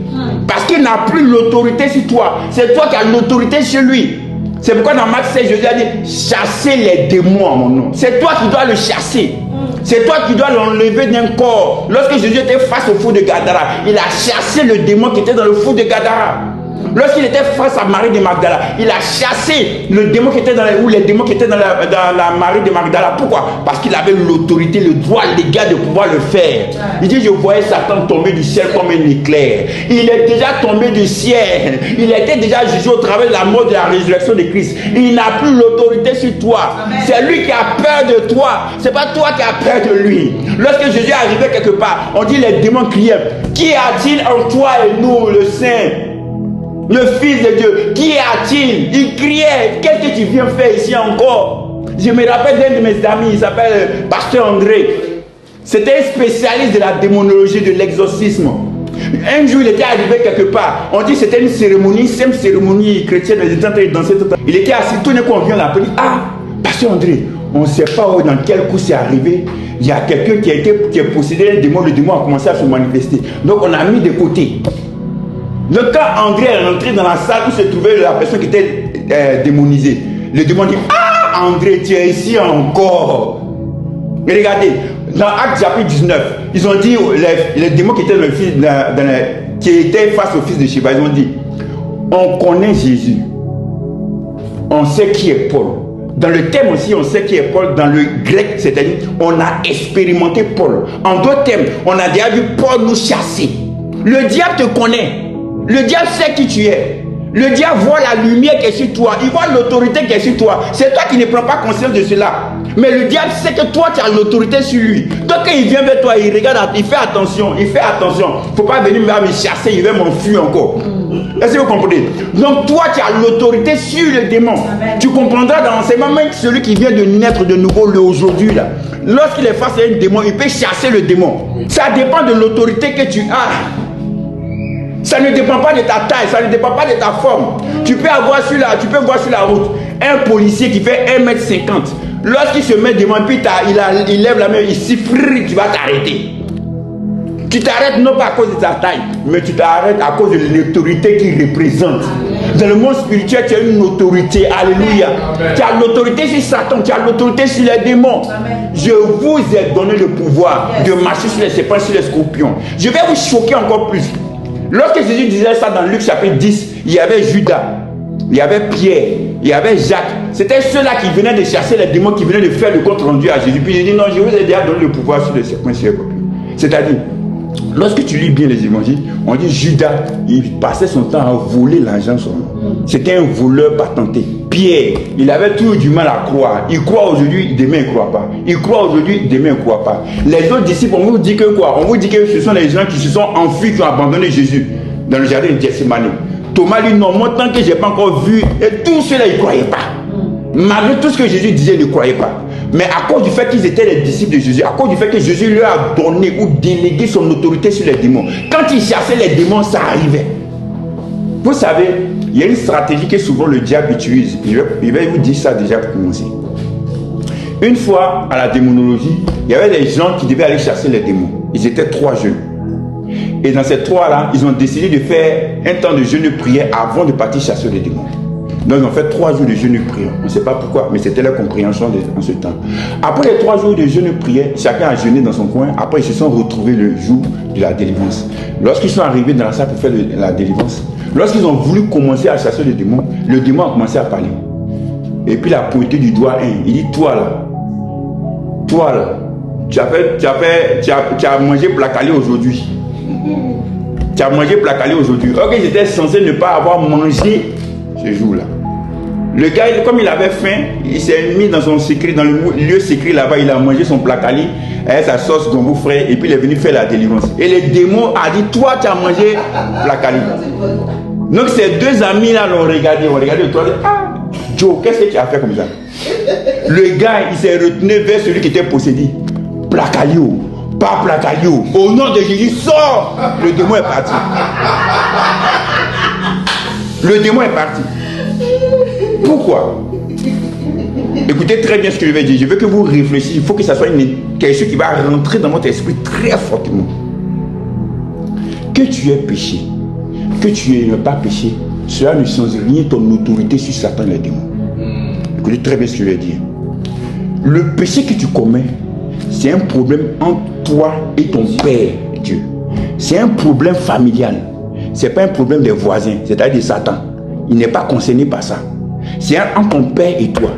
Parce qu'il n'a plus l'autorité sur toi. C'est toi qui as l'autorité sur lui. C'est pourquoi dans Marc 16, Jésus a dit, chassez les démons en mon nom. C'est toi qui dois le chasser. C'est toi qui dois l'enlever d'un corps. Lorsque Jésus était face au fou de Gadara, il a chassé le démon qui était dans le fou de Gadara. Lorsqu'il était face à Marie de Magdala, il a chassé le démon qui était ou les démons qui étaient dans la Marie de Magdala. Pourquoi? Parce qu'il avait l'autorité, le droit légal de pouvoir le faire. Il dit, je voyais Satan tomber du ciel comme un éclair. Il est déjà tombé du ciel. Il était déjà jugé au travers de la mort, de la résurrection de Christ. Il n'a plus l'autorité sur toi. C'est lui qui a peur de toi. C'est pas toi qui as peur de lui. Lorsque Jésus arrivait quelque part, on dit les démons criaient, qui a-t-il en toi et nous, le Saint, le Fils de Dieu? Qui a-t-il? Il criait, qu'est-ce que tu viens faire ici encore? Je me rappelle d'un de mes amis, il s'appelle Pasteur André. C'était un spécialiste de la démonologie, de l'exorcisme. Un jour, il était arrivé quelque part. On dit que c'était une cérémonie, simple cérémonie chrétienne. Il était en train de danser tout le temps. Il était assis, tout d'un coup, on vient l'appeler. Ah, Pasteur André, on ne sait pas dans quel coup c'est arrivé. Il y a quelqu'un qui a possédé un démon. Le démon a commencé à se manifester. Donc, on a mis de côté. Donc quand André est rentré dans la salle où se trouvait la personne qui était démonisée, le démon dit, ah André, tu es ici encore. Mais regardez, dans Actes chapitre 19, ils ont dit, les démons qui étaient qui étaient face au fils de Sheba, ils ont dit, on connaît Jésus, on sait qui est Paul. Dans le thème aussi, on sait qui est Paul. Dans le grec, c'est-à-dire, on a expérimenté Paul. En d'autres termes, on a déjà vu Paul nous chasser. Le diable te connaît. Le diable sait qui tu es. Le diable voit la lumière qui est sur toi. Il voit l'autorité qui est sur toi. C'est toi qui ne prends pas conscience de cela. Mais le diable sait que toi, tu as l'autorité sur lui. Donc quand il vient vers toi, il regarde, il fait attention. Il fait attention. Il ne faut pas venir me chasser, il va m'enfuir encore. Est-ce que vous comprenez? Donc toi, tu as l'autorité sur le démon. Amen. Tu comprendras dans l'enseignement, même celui qui vient de naître de nouveau, le aujourd'hui, là. Lorsqu'il est face à un démon, il peut chasser le démon. Ça dépend de l'autorité que tu as. Ça ne dépend pas de ta taille, ça ne dépend pas de ta forme. Tu peux voir sur la route un policier qui fait 1,50 m. Lorsqu'il se met devant, puis il lève la main, il siffle, tu vas t'arrêter. Tu t'arrêtes non pas à cause de ta taille, mais tu t'arrêtes à cause de l'autorité qu'il représente. Dans le monde spirituel, tu as une autorité. Alléluia. Amen. Tu as l'autorité sur Satan, tu as l'autorité sur les démons. Amen. Je vous ai donné le pouvoir de marcher sur les serpents, sur les scorpions. Je vais vous choquer encore plus. Lorsque Jésus disait ça dans Luc chapitre 10, il y avait Judas, il y avait Pierre, il y avait Jacques. C'était ceux-là qui venaient de chasser les démons, qui venaient de faire le compte rendu à Jésus. Puis il dit non, je vous ai déjà donné le pouvoir sur les serpents, sur les scorpions. C'est-à-dire, lorsque tu lis bien les évangiles, on dit Judas, il passait son temps à voler l'argent sur nous. C'était un voleur patenté. Pierre, il avait toujours du mal à croire. Il croit aujourd'hui, demain il ne croit pas. Il croit aujourd'hui, demain il ne croit pas. Les autres disciples, on vous dit que quoi? On vous dit que ce sont les gens qui se sont enfuis, qui ont abandonné Jésus dans le jardin de Gethsémani. Thomas lui, non, moi tant que je n'ai pas encore vu, et tous ceux-là, ils ne croyaient pas. Malgré tout ce que Jésus disait, ils ne croyaient pas. Mais à cause du fait qu'ils étaient les disciples de Jésus, à cause du fait que Jésus leur a donné ou délégué son autorité sur les démons, quand il chassait les démons, ça arrivait. Vous savez, il y a une stratégie que souvent le diable utilise. Je vais vous dire ça déjà pour commencer. Une fois, à la démonologie, il y avait des gens qui devaient aller chasser les démons. Ils étaient 3 jeunes. Et dans ces 3-là, ils ont décidé de faire un temps de jeûne et prière avant de partir chasser les démons. Donc ils ont fait 3 jours de jeûne et prière. On ne sait pas pourquoi, mais c'était leur compréhension en ce temps. Après les 3 jours de jeûne et prière, chacun a jeûné dans son coin. Après, ils se sont retrouvés le jour de la délivrance. Lorsqu'ils sont arrivés dans la salle pour faire la délivrance, lorsqu'ils ont voulu commencer à chasser les démons, le démon a commencé à parler. Et puis il a pointé du doigt un. Il dit, toi là, tu as mangé placalé aujourd'hui. Tu as mangé placalé aujourd'hui. Ok, j'étais censé ne pas avoir mangé ce jour-là. Le gars, comme il avait faim, il s'est mis dans son secret, dans le lieu secret là-bas, il a mangé son placali avec sa sauce gombo frais et puis il est venu faire la délivrance. Et le démon a dit, toi tu as mangé placali. Donc ces 2 amis là l'ont regardé, toi, ah, Joe, qu'est-ce que tu as fait comme ça? Le gars, il s'est retenu vers celui qui était possédé. Placalio, pas placalio. Au nom de Jésus, sors! Le démon est parti. Le démon est parti. Pourquoi? Écoutez très bien ce que je vais dire. Je veux que vous réfléchissiez. Il faut que ça soit quelque chose qui va rentrer dans votre esprit très fortement. Que tu aies péché, que tu n'aies pas péché, cela ne change rien ton autorité sur Satan et les démons. Écoutez très bien ce que je vais dire. Le péché que tu commets, c'est un problème entre toi et ton Père Dieu. C'est un problème familial. Ce n'est pas un problème des voisins, c'est-à-dire de Satan. Il n'est pas concerné par ça. C'est entre ton père et toi.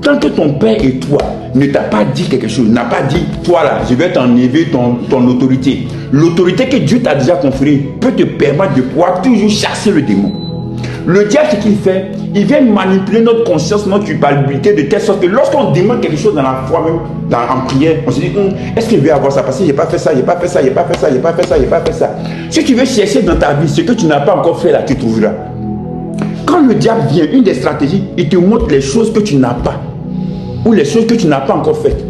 Tant que ton père et toi ne t'a pas dit quelque chose, n'a pas dit, toi là, je vais t'enlever ton autorité. L'autorité que Dieu t'a déjà conférée peut te permettre de pouvoir toujours chasser le démon. Le diable, ce qu'il fait, il vient manipuler notre conscience, notre culpabilité, de telle sorte que lorsqu'on demande quelque chose dans la foi, même en prière, on se dit, est-ce que je vais avoir ça? Parce que je n'ai pas fait ça, je n'ai pas fait ça, je n'ai pas fait ça, je n'ai pas fait ça, je n'ai pas fait ça. Si tu veux chercher dans ta vie ce que tu n'as pas encore fait là, tu trouveras. Quand le diable vient, une des stratégies, il te montre les choses que tu n'as pas, ou les choses que tu n'as pas encore faites.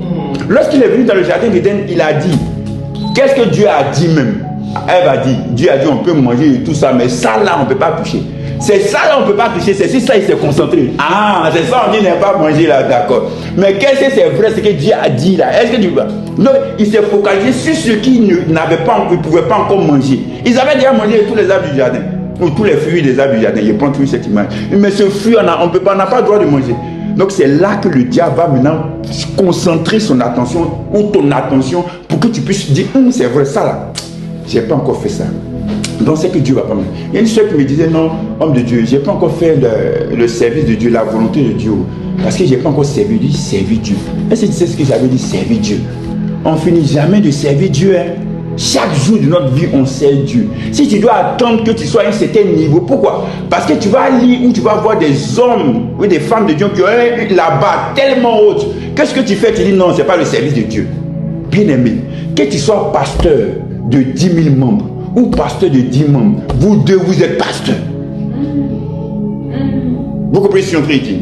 Lorsqu'il est venu dans le jardin d'Éden, il a dit, qu'est-ce que Dieu a dit même? Ève a dit, Dieu a dit on peut manger et tout ça, mais ça là on ne peut pas toucher. C'est ça là on ne peut pas toucher, c'est ça il s'est concentré. Ah, c'est ça on dit n'est pas manger là, d'accord. Mais qu'est-ce que c'est vrai, ce que Dieu a dit là? Est-ce que tu vois? Donc il s'est focalisé sur ceux qui ne pouvaient pas encore manger. Ils avaient déjà mangé tous les arbres du jardin, ou tous les fruits des arbres du jardin. Je prends toujours cette image. Mais ce fruit on peut pas, on n'a pas le droit de manger. Donc c'est là que le diable va maintenant concentrer son attention ou ton attention pour que tu puisses dire c'est vrai ça là. Je n'ai pas encore fait ça. Donc c'est que Dieu va pas me... Il y a une soeur qui me disait non, homme de Dieu, je n'ai pas encore fait le service de Dieu, la volonté de Dieu. Parce que je n'ai pas encore servi Dieu, servi Dieu. Est-ce que tu sais ce que j'avais dit, servir Dieu? On finit jamais de servir Dieu. Hein? Chaque jour de notre vie, on sert Dieu. Si tu dois attendre que tu sois à un certain niveau, pourquoi? Parce que tu vas lire ou tu vas voir des hommes ou des femmes de Dieu qui ont la barre tellement haute. Qu'est-ce que tu fais? Tu dis non, ce n'est pas le service de Dieu. Bien aimé, que tu sois pasteur de 10 000 membres ou pasteur de 10 membres, vous deux, vous êtes pasteur. Vous comprenez ce que je suis en train de dire?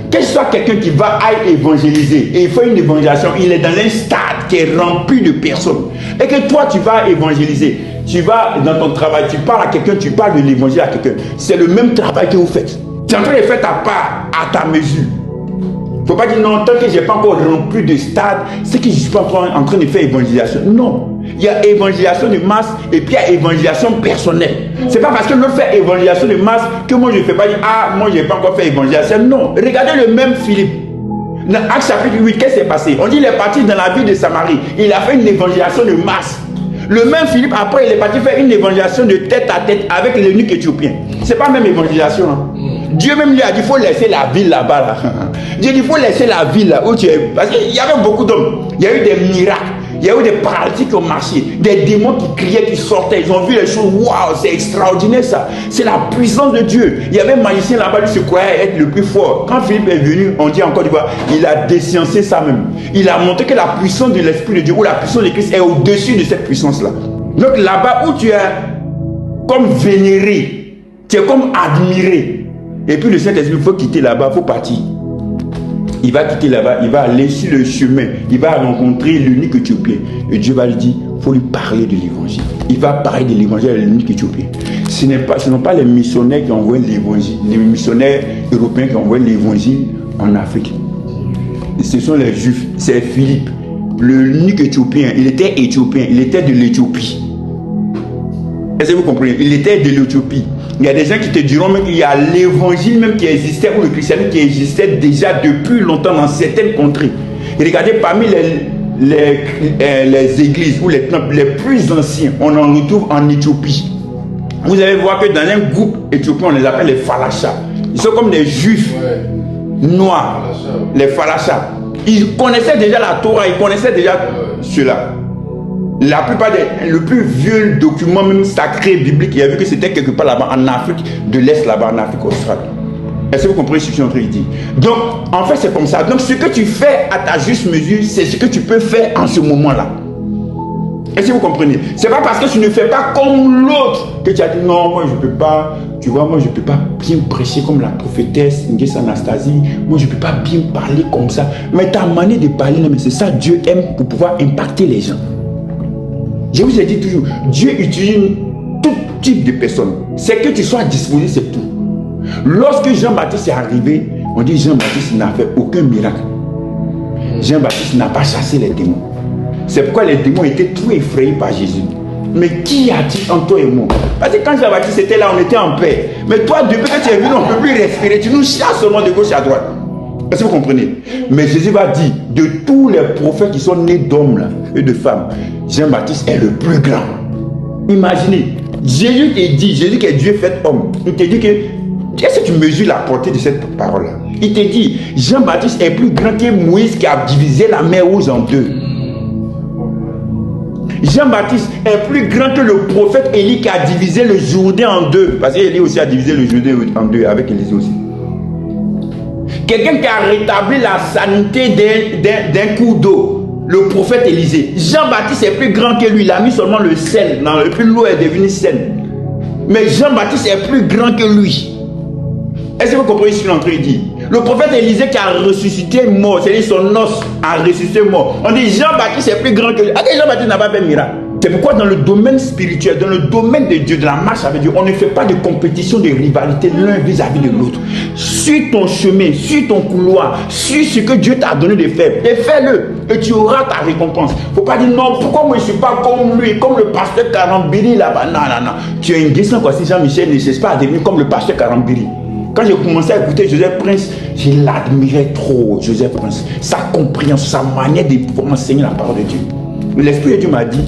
Que ce soit quelqu'un qui va aller évangéliser et il fait une évangélisation, il est dans un stade qui est rempli de personnes. Et que toi, tu vas évangéliser. Tu vas dans ton travail, tu parles à quelqu'un, tu parles de l'évangile à quelqu'un. C'est le même travail que vous faites. Tu es en train de faire ta part à ta mesure. Il ne faut pas dire non, tant que je n'ai pas encore rempli de stade, c'est que je ne suis pas en train de faire évangélisation. Non. Il y a évangélisation de masse et puis il y a évangélisation personnelle. C'est pas parce que l'autre fait évangélisation de masse que moi je ne fais pas dire ah, moi je n'ai pas encore fait évangélisation. Non. Regardez le même Philippe. Dans Actes chapitre 8, qu'est-ce qui s'est passé? On dit qu'il est parti dans la ville de Samarie. Il a fait une évangélisation de masse. Le même Philippe, après, il est parti faire une évangélisation de tête à tête avec l'eunuque éthiopien. C'est pas la même évangélisation. Hein? Dieu même lui a dit il faut laisser la ville là-bas. Là. Dieu dit il faut laisser la ville là où tu es. Parce qu'il y avait beaucoup d'hommes. Il y a eu des miracles. Il y a eu des paralytiques qui ont marché. Des démons qui criaient, qui sortaient. Ils ont vu les choses. Waouh, c'est extraordinaire ça. C'est la puissance de Dieu. Il y avait un magicien là-bas qui se croyait être le plus fort. Quand Philippe est venu, on dit encore, il a déciencé ça même. Il a montré que la puissance de l'Esprit de Dieu ou la puissance de Christ est au-dessus de cette puissance-là. Donc là-bas où tu es comme vénéré, tu es comme admiré. Et puis le Saint-Esprit, il faut quitter là-bas, il faut partir. Il va quitter là-bas, il va aller sur le chemin, il va rencontrer l'eunuque éthiopien. Et Dieu va lui dire, il faut lui parler de l'évangile. Il va parler de l'évangile à l'eunuque éthiopien. Ce ne sont pas les missionnaires qui envoient l'évangile, les missionnaires européens qui envoient l'évangile en Afrique. Ce sont les Juifs, c'est Philippe. L'eunuque éthiopien, il était éthiopien, il était de l'Éthiopie. Est-ce que vous comprenez? Il était de l'Éthiopie. Il y a des gens qui te diront même qu'il y a l'évangile même qui existait, ou le christianisme qui existait déjà depuis longtemps dans certaines contrées. Et regardez, parmi les églises ou les temples les plus anciens, on en retrouve en Éthiopie. Vous allez voir que dans un groupe éthiopien, on les appelle les Falachas. Ils sont comme des juifs noirs, les Falachas. Ils connaissaient déjà la Torah, ils connaissaient déjà cela. La plupart le plus vieux document même sacré biblique, il y a vu que c'était quelque part là-bas en Afrique de l'Est, là-bas en Afrique australe. Est-ce que vous comprenez ce que je suis en train de dire? Donc, en fait, c'est comme ça. Donc, ce que tu fais à ta juste mesure, c'est ce que tu peux faire en ce moment-là. Est-ce que vous comprenez? C'est pas parce que tu ne fais pas comme l'autre que tu as dit non, moi je peux pas, tu vois, moi je peux pas bien prêcher comme la prophétesse Ngès Anastasie, moi je peux pas bien parler comme ça. Mais ta manière de parler, mais c'est ça Dieu aime pour pouvoir impacter les gens. Je vous ai dit toujours, Dieu utilise tout type de personnes. C'est que tu sois disposé, c'est tout. Lorsque Jean-Baptiste est arrivé, on dit Jean-Baptiste n'a fait aucun miracle. Jean-Baptiste n'a pas chassé les démons. C'est pourquoi les démons étaient tout effrayés par Jésus. Mais qui a-t-il en toi et moi? Parce que quand Jean-Baptiste était là, on était en paix. Mais toi, depuis que tu es venu, on ne peut plus respirer. Tu nous chasses seulement de gauche à droite. Est-ce que vous comprenez? Mais Jésus va dire, de tous les prophètes qui sont nés d'hommes et de femmes, Jean-Baptiste est le plus grand. Imaginez, Jésus te dit, Jésus qui est Dieu fait homme, il te dit que, est-ce que tu mesures la portée de cette parole-là? Il te dit, Jean-Baptiste est plus grand que Moïse qui a divisé la mer Rouge en deux. Jean-Baptiste est plus grand que le prophète Élie qui a divisé le Jourdain en deux. Parce qu'Élie aussi a divisé le Jourdain en deux avec Élisée aussi. Quelqu'un qui a rétabli la sanité d'un coup d'eau, le prophète Élisée. Jean-Baptiste est plus grand que lui. Il a mis seulement le sel. Et puis l'eau est devenue saine. Mais Jean-Baptiste est plus grand que lui. Est-ce que vous comprenez ce qu'il est en train de dire? Le prophète Élisée qui a ressuscité mort, c'est-à-dire son os a ressuscité mort. On dit Jean-Baptiste est plus grand que lui. Jean-Baptiste n'a pas fait miracle. C'est pourquoi dans le domaine spirituel, dans le domaine de Dieu, de la marche avec Dieu, on ne fait pas de compétition, de rivalité l'un vis-à-vis de l'autre. Suis ton chemin, suis ton couloir, suis ce que Dieu t'a donné de faire. Et fais-le, et tu auras ta récompense. Il ne faut pas dire non, pourquoi moi je ne suis pas comme lui, comme le pasteur Karambiri là-bas. Non. Tu as une question quoi si Jean-Michel ne cherche pas à devenir comme le pasteur Karambiri. Quand j'ai commencé à écouter Joseph Prince, je l'admirais trop, Joseph Prince. Sa compréhension, sa manière de pouvoir enseigner la parole de Dieu. L'Esprit de Dieu m'a dit,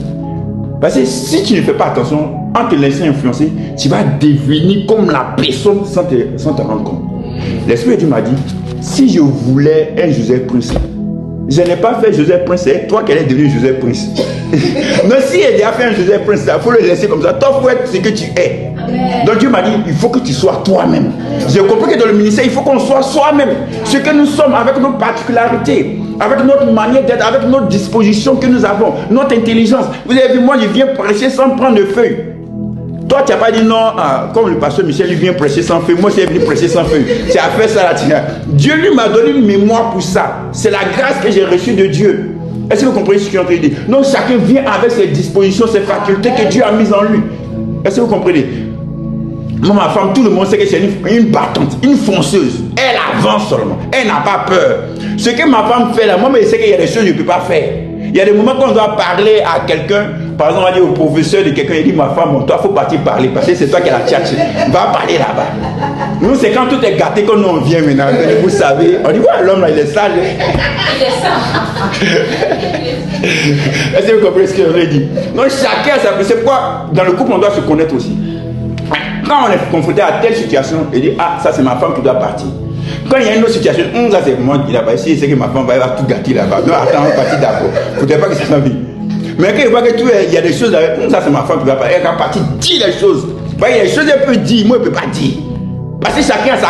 parce que si tu ne fais pas attention, en te laissant influencer, tu vas devenir comme la personne sans te rendre compte. L'Esprit de Dieu m'a dit, si je voulais un Joseph Prince, je n'ai pas fait Joseph Prince, c'est toi qui allais devenir Joseph Prince. Non, si elle a fait un Joseph Prince, il faut le laisser comme ça. Toi, il faut être ce que tu es. Amen. Donc Dieu m'a dit, il faut que tu sois toi-même. J'ai compris que dans le ministère, il faut qu'on soit soi-même. Ce que nous sommes avec nos particularités, avec notre manière d'être, avec notre disposition que nous avons, notre intelligence. Vous avez vu, moi, je viens prêcher sans prendre de feuille. Toi, tu n'as pas dit non, comme le pasteur Michel, il vient prêcher sans feuille. Moi, je suis venu prêcher sans feuille. Tu as fait ça là, tiens. Dieu lui m'a donné une mémoire pour ça. C'est la grâce que j'ai reçue de Dieu. Est-ce que vous comprenez ce que je suis en train de dire? Donc, chacun vient avec ses dispositions, ses facultés que Dieu a mises en lui. Est-ce que vous comprenez? Moi, ma femme, tout le monde sait que c'est une battante, une fonceuse. Elle avance seulement. Elle n'a pas peur. Ce que ma femme fait là, moi, je sais qu'il y a des choses que je ne peux pas faire. Il y a des moments quand on doit parler à quelqu'un, par exemple, on va dire au professeur de quelqu'un, il dit, ma femme, bon, toi, il faut partir parler, parce que c'est toi qui as la tchatche. Va parler là-bas. Nous, c'est quand tout est gâté qu'on en vient maintenant. Vous savez, on dit, ouais, l'homme là, il est sale. Il est sale. Est-ce que vous comprenez ce que je dit? Donc, chacun, c'est pourquoi, dans le couple, on doit se connaître aussi. Quand on est confronté à telle situation, il dit, ah, ça, c'est ma femme qui doit partir. Quand il y a une autre situation, ça c'est moi qui là-bas, ici, c'est que ma femme va tout gâter là-bas. Non, attends, on va partir d'abord. Il ne faudrait pas que ça s'en vienne. Mais quand il voit que il y a des choses, ça c'est ma femme qui va partir. Elle va partir dire les choses. Il y a des choses qu'elle peut dire, moi je ne peux pas dire. Parce que chacun a sa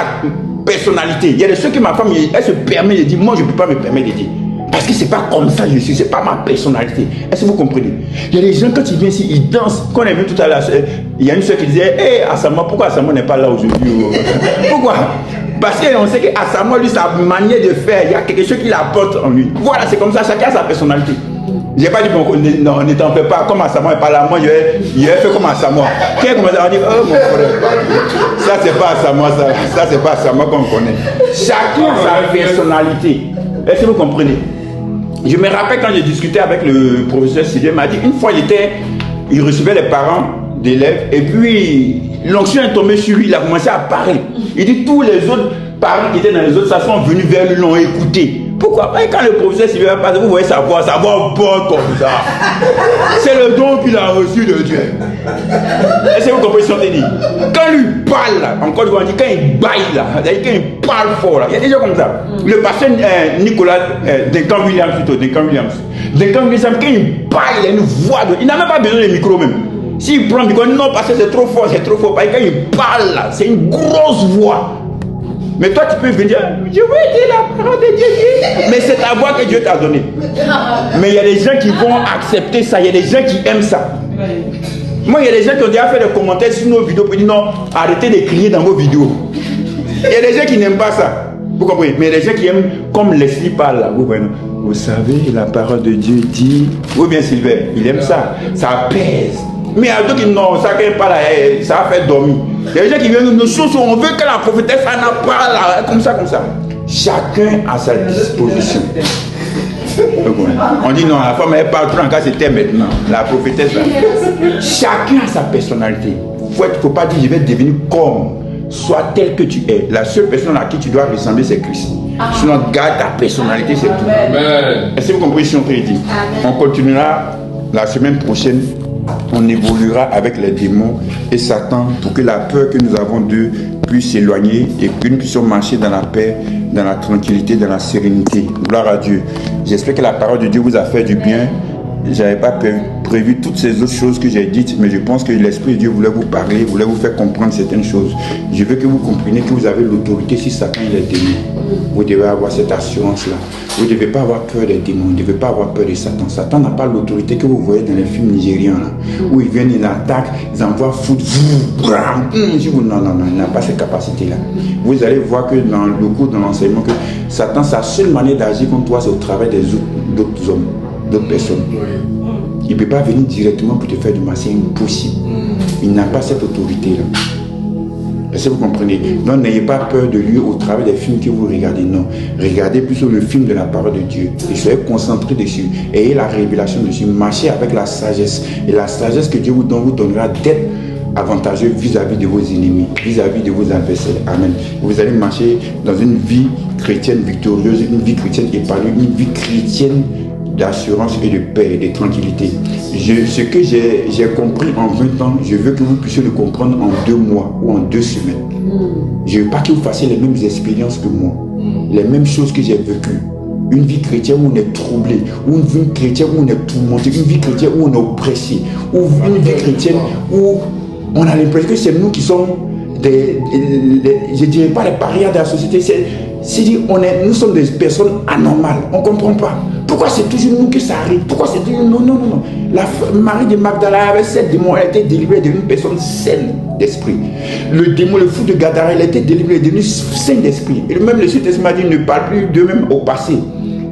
personnalité. Il y a des choses que ma femme, elle se permet de dire, moi je ne peux pas me permettre de dire. Parce que c'est pas comme ça je suis, c'est pas ma personnalité. Est-ce que vous comprenez? Il y a des gens, quand ils viennent ici, ils dansent. Quand on est venu tout à l'heure, il y a une soeur qui disait, hé, Asama, pourquoi Asama n'est pas là aujourd'hui? Pourquoi? Parce qu'on sait qu'Asama, lui, sa manière de faire, il y a quelque chose qui l'apporte en lui. Voilà, c'est comme ça, chacun a sa personnalité. Je n'ai pas dit, bon, non, ne t'en fais pas, comme Asama n'est pas là, moi, je vais faire comme Asama. Quand il commence à dire, oh mon frère, ça c'est pas Asama, ça c'est pas Asama qu'on connaît. Chacun a sa personnalité. Est-ce que vous comprenez? Je me rappelle quand j'ai discuté avec le professeur Sylvain, il m'a dit, une fois il recevait les parents d'élèves. Et puis, l'onction est tombée sur lui, il a commencé à parler. Il dit, tous les autres parents qui étaient dans les autres salles sont venus vers lui, l'ont écouté. Pourquoi pas? Et quand le professeur s'y va passer, vous voyez sa voix bonne comme ça. C'est le don qu'il a reçu de Dieu. Est-ce que vous comprenez ce qu'on dit? Quand lui parle, là, encore on dit, quand il baille là, c'est-à-dire quand il parle fort là, il y a des gens comme ça. Le pasteur Nicolas Duncan Williams, quand il baille, il a une voix de... Il n'a même pas besoin de micro même. S'il prend le micro, non, parce que c'est trop fort. Quand il parle là, c'est une grosse voix. Mais toi, tu peux venir, je veux dire la parole de Dieu. Mais c'est ta voix que Dieu t'a donnée. Mais il y a des gens qui vont accepter ça, il y a des gens qui aiment ça. Moi, il y a des gens qui ont déjà fait des commentaires sur nos vidéos pour dire non, arrêtez de crier dans vos vidéos. Il y a des gens qui n'aiment pas ça. Vous comprenez? Mais il y a des gens qui aiment, comme Leslie parle là. Vous savez, la parole de Dieu dit, ou bien Sylvain, il aime ça. Ça pèse. Mais il y a d'autres qui non, ça ne pas là, ça va faire dormir. Il y a des gens qui viennent nous chausser, on veut que la prophétesse en a pas là, comme ça. Chacun a sa disposition. On dit non, la femme elle parle plus en cas c'était maintenant. La prophétesse là. Chacun a sa personnalité. Il ne faut pas dire je vais devenir comme. Sois tel que tu es. La seule personne à qui tu dois ressembler, c'est Christ. Sinon, garde ta personnalité, c'est tout. Est-ce que vous comprenez ce qu'on peut dire? On continuera la semaine prochaine. On évoluera avec les démons et Satan pour que la peur que nous avons d'eux puisse s'éloigner et que nous puissions marcher dans la paix, dans la tranquillité, dans la sérénité. Gloire à Dieu. J'espère que la parole de Dieu vous a fait du bien. Je n'avais pas prévu toutes ces autres choses que j'ai dites, mais je pense que l'Esprit de Dieu voulait vous parler, voulait vous faire comprendre certaines choses. Je veux que vous compreniez que vous avez l'autorité si Satan il est démon. Vous devez avoir cette assurance-là. Vous ne devez pas avoir peur des démons, vous ne devez pas avoir peur de Satan. Satan n'a pas l'autorité que vous voyez dans les films nigériens, là, où ils viennent, ils attaquent, ils envoient foot. Non, il n'a pas cette capacité-là. Vous allez voir que dans le cours de l'enseignement, que Satan, sa seule manière d'agir contre toi, c'est au travers d'autres hommes, d'autres personnes. Il ne peut pas venir directement pour te faire du mal, c'est impossible. Il n'a pas cette autorité-là. Est-ce que vous comprenez? Donc n'ayez pas peur de lui au travers des films que vous regardez. Non. Regardez plutôt le film de la parole de Dieu. Et soyez concentrés dessus. Ayez la révélation dessus. Marchez avec la sagesse. Et la sagesse que Dieu vous donnera d'être avantageux vis-à-vis de vos ennemis, vis-à-vis de vos adversaires. Amen. Vous allez marcher dans une vie chrétienne victorieuse, une vie chrétienne épanouie, une vie chrétienne d'assurance et de paix et de tranquillité. Ce que j'ai compris en 20 ans, je veux que vous puissiez le comprendre en 2 mois ou en 2 semaines. Je ne veux pas que vous fassiez les mêmes expériences que moi, les mêmes choses que j'ai vécues. Une vie chrétienne où on est troublé, ou une vie chrétienne où on est tourmenté, une vie chrétienne où on est oppressé, ou une vie chrétienne où on a l'impression que c'est nous qui sommes je ne dirais pas les parias de la société, nous sommes des personnes anormales, on ne comprend pas. Pourquoi c'est toujours nous que ça arrive? Pourquoi c'est toujours nous? Non. Marie de Magdala avait 7 démons, elle était délivrée d'une personne saine d'esprit. Le démon, le fou de Gadara, elle était délivrée d'une saine d'esprit. Et même le Saint-Esprit m'a dit, ne parle plus d'eux-mêmes au passé.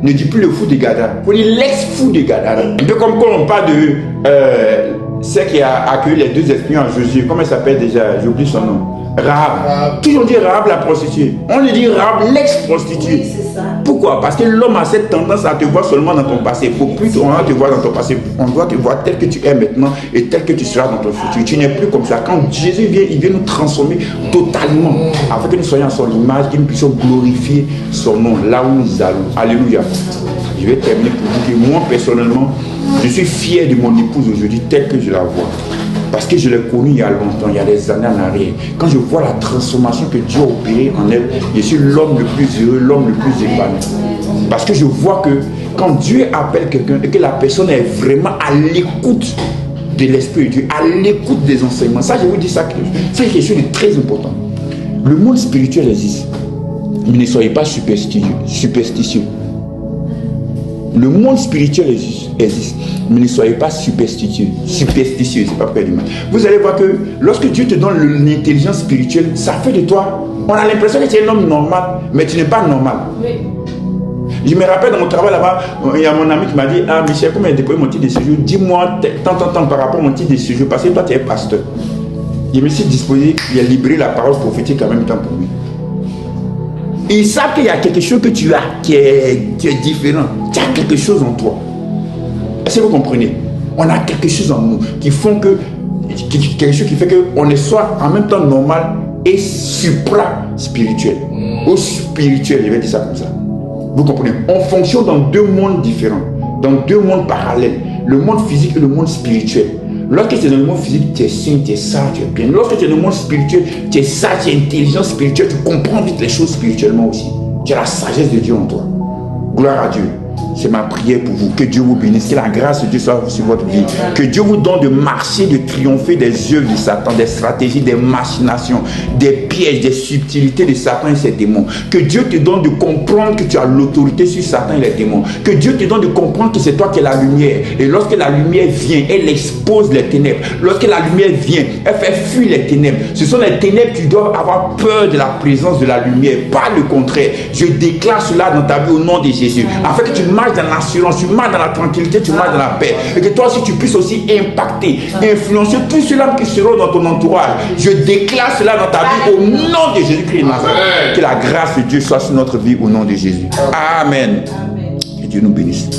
Ne dis plus le fou de Gadara. Il faut dire l'ex-fou de Gadara. Un peu comme quand on parle de celle qui a accueilli les 2 esprits en Jésus. Comment elle s'appelle déjà? J'oublie son nom. Rahab. Toujours dit Rahab la prostituée. On lui dit Rahab l'ex-prostituée. Oui, c'est ça. Pourquoi? Parce que l'homme a cette tendance à te voir seulement dans ton passé. Il faut plus te voir dans ton passé. On doit te voir tel que tu es maintenant et tel que tu seras dans ton futur. Tu n'es plus comme ça. Quand Jésus vient, il vient nous transformer totalement afin que nous soyons à son image, que nous puissions glorifier son nom là où nous allons. Alléluia. Je vais terminer pour vous que moi personnellement, je suis fier de mon épouse aujourd'hui telle que je la vois. Parce que je l'ai connue il y a longtemps, il y a des années en arrière. Quand je vois la transformation que Dieu a opérée en elle, je suis l'homme le plus heureux, l'homme le plus épanoui. Parce que je vois que quand Dieu appelle quelqu'un et que la personne est vraiment à l'écoute de l'Esprit de Dieu, à l'écoute des enseignements, ça je vous dis ça, c'est quelque chose de très important. Le monde spirituel existe, mais ne soyez pas superstitieux. Le monde spirituel existe, mais ne soyez pas superstitieux, c'est pas près du mal. Vous allez voir que lorsque Dieu te donne l'intelligence spirituelle, ça fait de toi, on a l'impression que tu es un homme normal, mais tu n'es pas normal. Oui. Je me rappelle dans mon travail là-bas, il y a mon ami qui m'a dit, ah Michel, comment il a déposé mon titre de séjour? Dis-moi tant par rapport à mon titre de séjour, parce que toi tu es pasteur. Je me suis disposé, il a libéré la parole prophétique en même temps pour lui. Ils savent qu'il y a quelque chose que tu as qui est différent. Tu as quelque chose en toi. Est-ce que vous comprenez? On a quelque chose en nous qui font que quelque chose qui fait qu'on est soit en même temps normal et supra-spirituel. Ou spirituel, je vais dire ça comme ça. Vous comprenez? On fonctionne dans deux mondes différents, dans deux mondes parallèles, le monde physique et le monde spirituel. Lorsque tu es dans le monde physique, tu es sain, tu es sage, tu es bien. Lorsque tu es dans le monde spirituel, tu es sage, tu es intelligent spirituel, tu comprends vite les choses spirituellement aussi. Tu as la sagesse de Dieu en toi. Gloire à Dieu. C'est ma prière pour vous. Que Dieu vous bénisse. Que la grâce de Dieu soit sur votre vie. Que Dieu vous donne de marcher, de triompher des œuvres de Satan, des stratégies, des machinations, des pièges, des subtilités de Satan et ses démons. Que Dieu te donne de comprendre que tu as l'autorité sur Satan et les démons. Que Dieu te donne de comprendre que c'est toi qui es la lumière. Et lorsque la lumière vient, elle expose les ténèbres. Lorsque la lumière vient, elle fait fuir les ténèbres. Ce sont les ténèbres qui doivent avoir peur de la présence de la lumière, pas le contraire. Je déclare cela dans ta vie au nom de Jésus. Afin que tu marches dans l'assurance, tu marches dans la tranquillité, tu marches dans la paix. Et que toi aussi tu puisses aussi impacter, influencer tous ceux-là qui seront dans ton entourage. Je déclare cela dans ta vie au nom de Jésus-Christ. Que la grâce de Dieu soit sur notre vie au nom de Jésus. Amen. Que Dieu nous bénisse.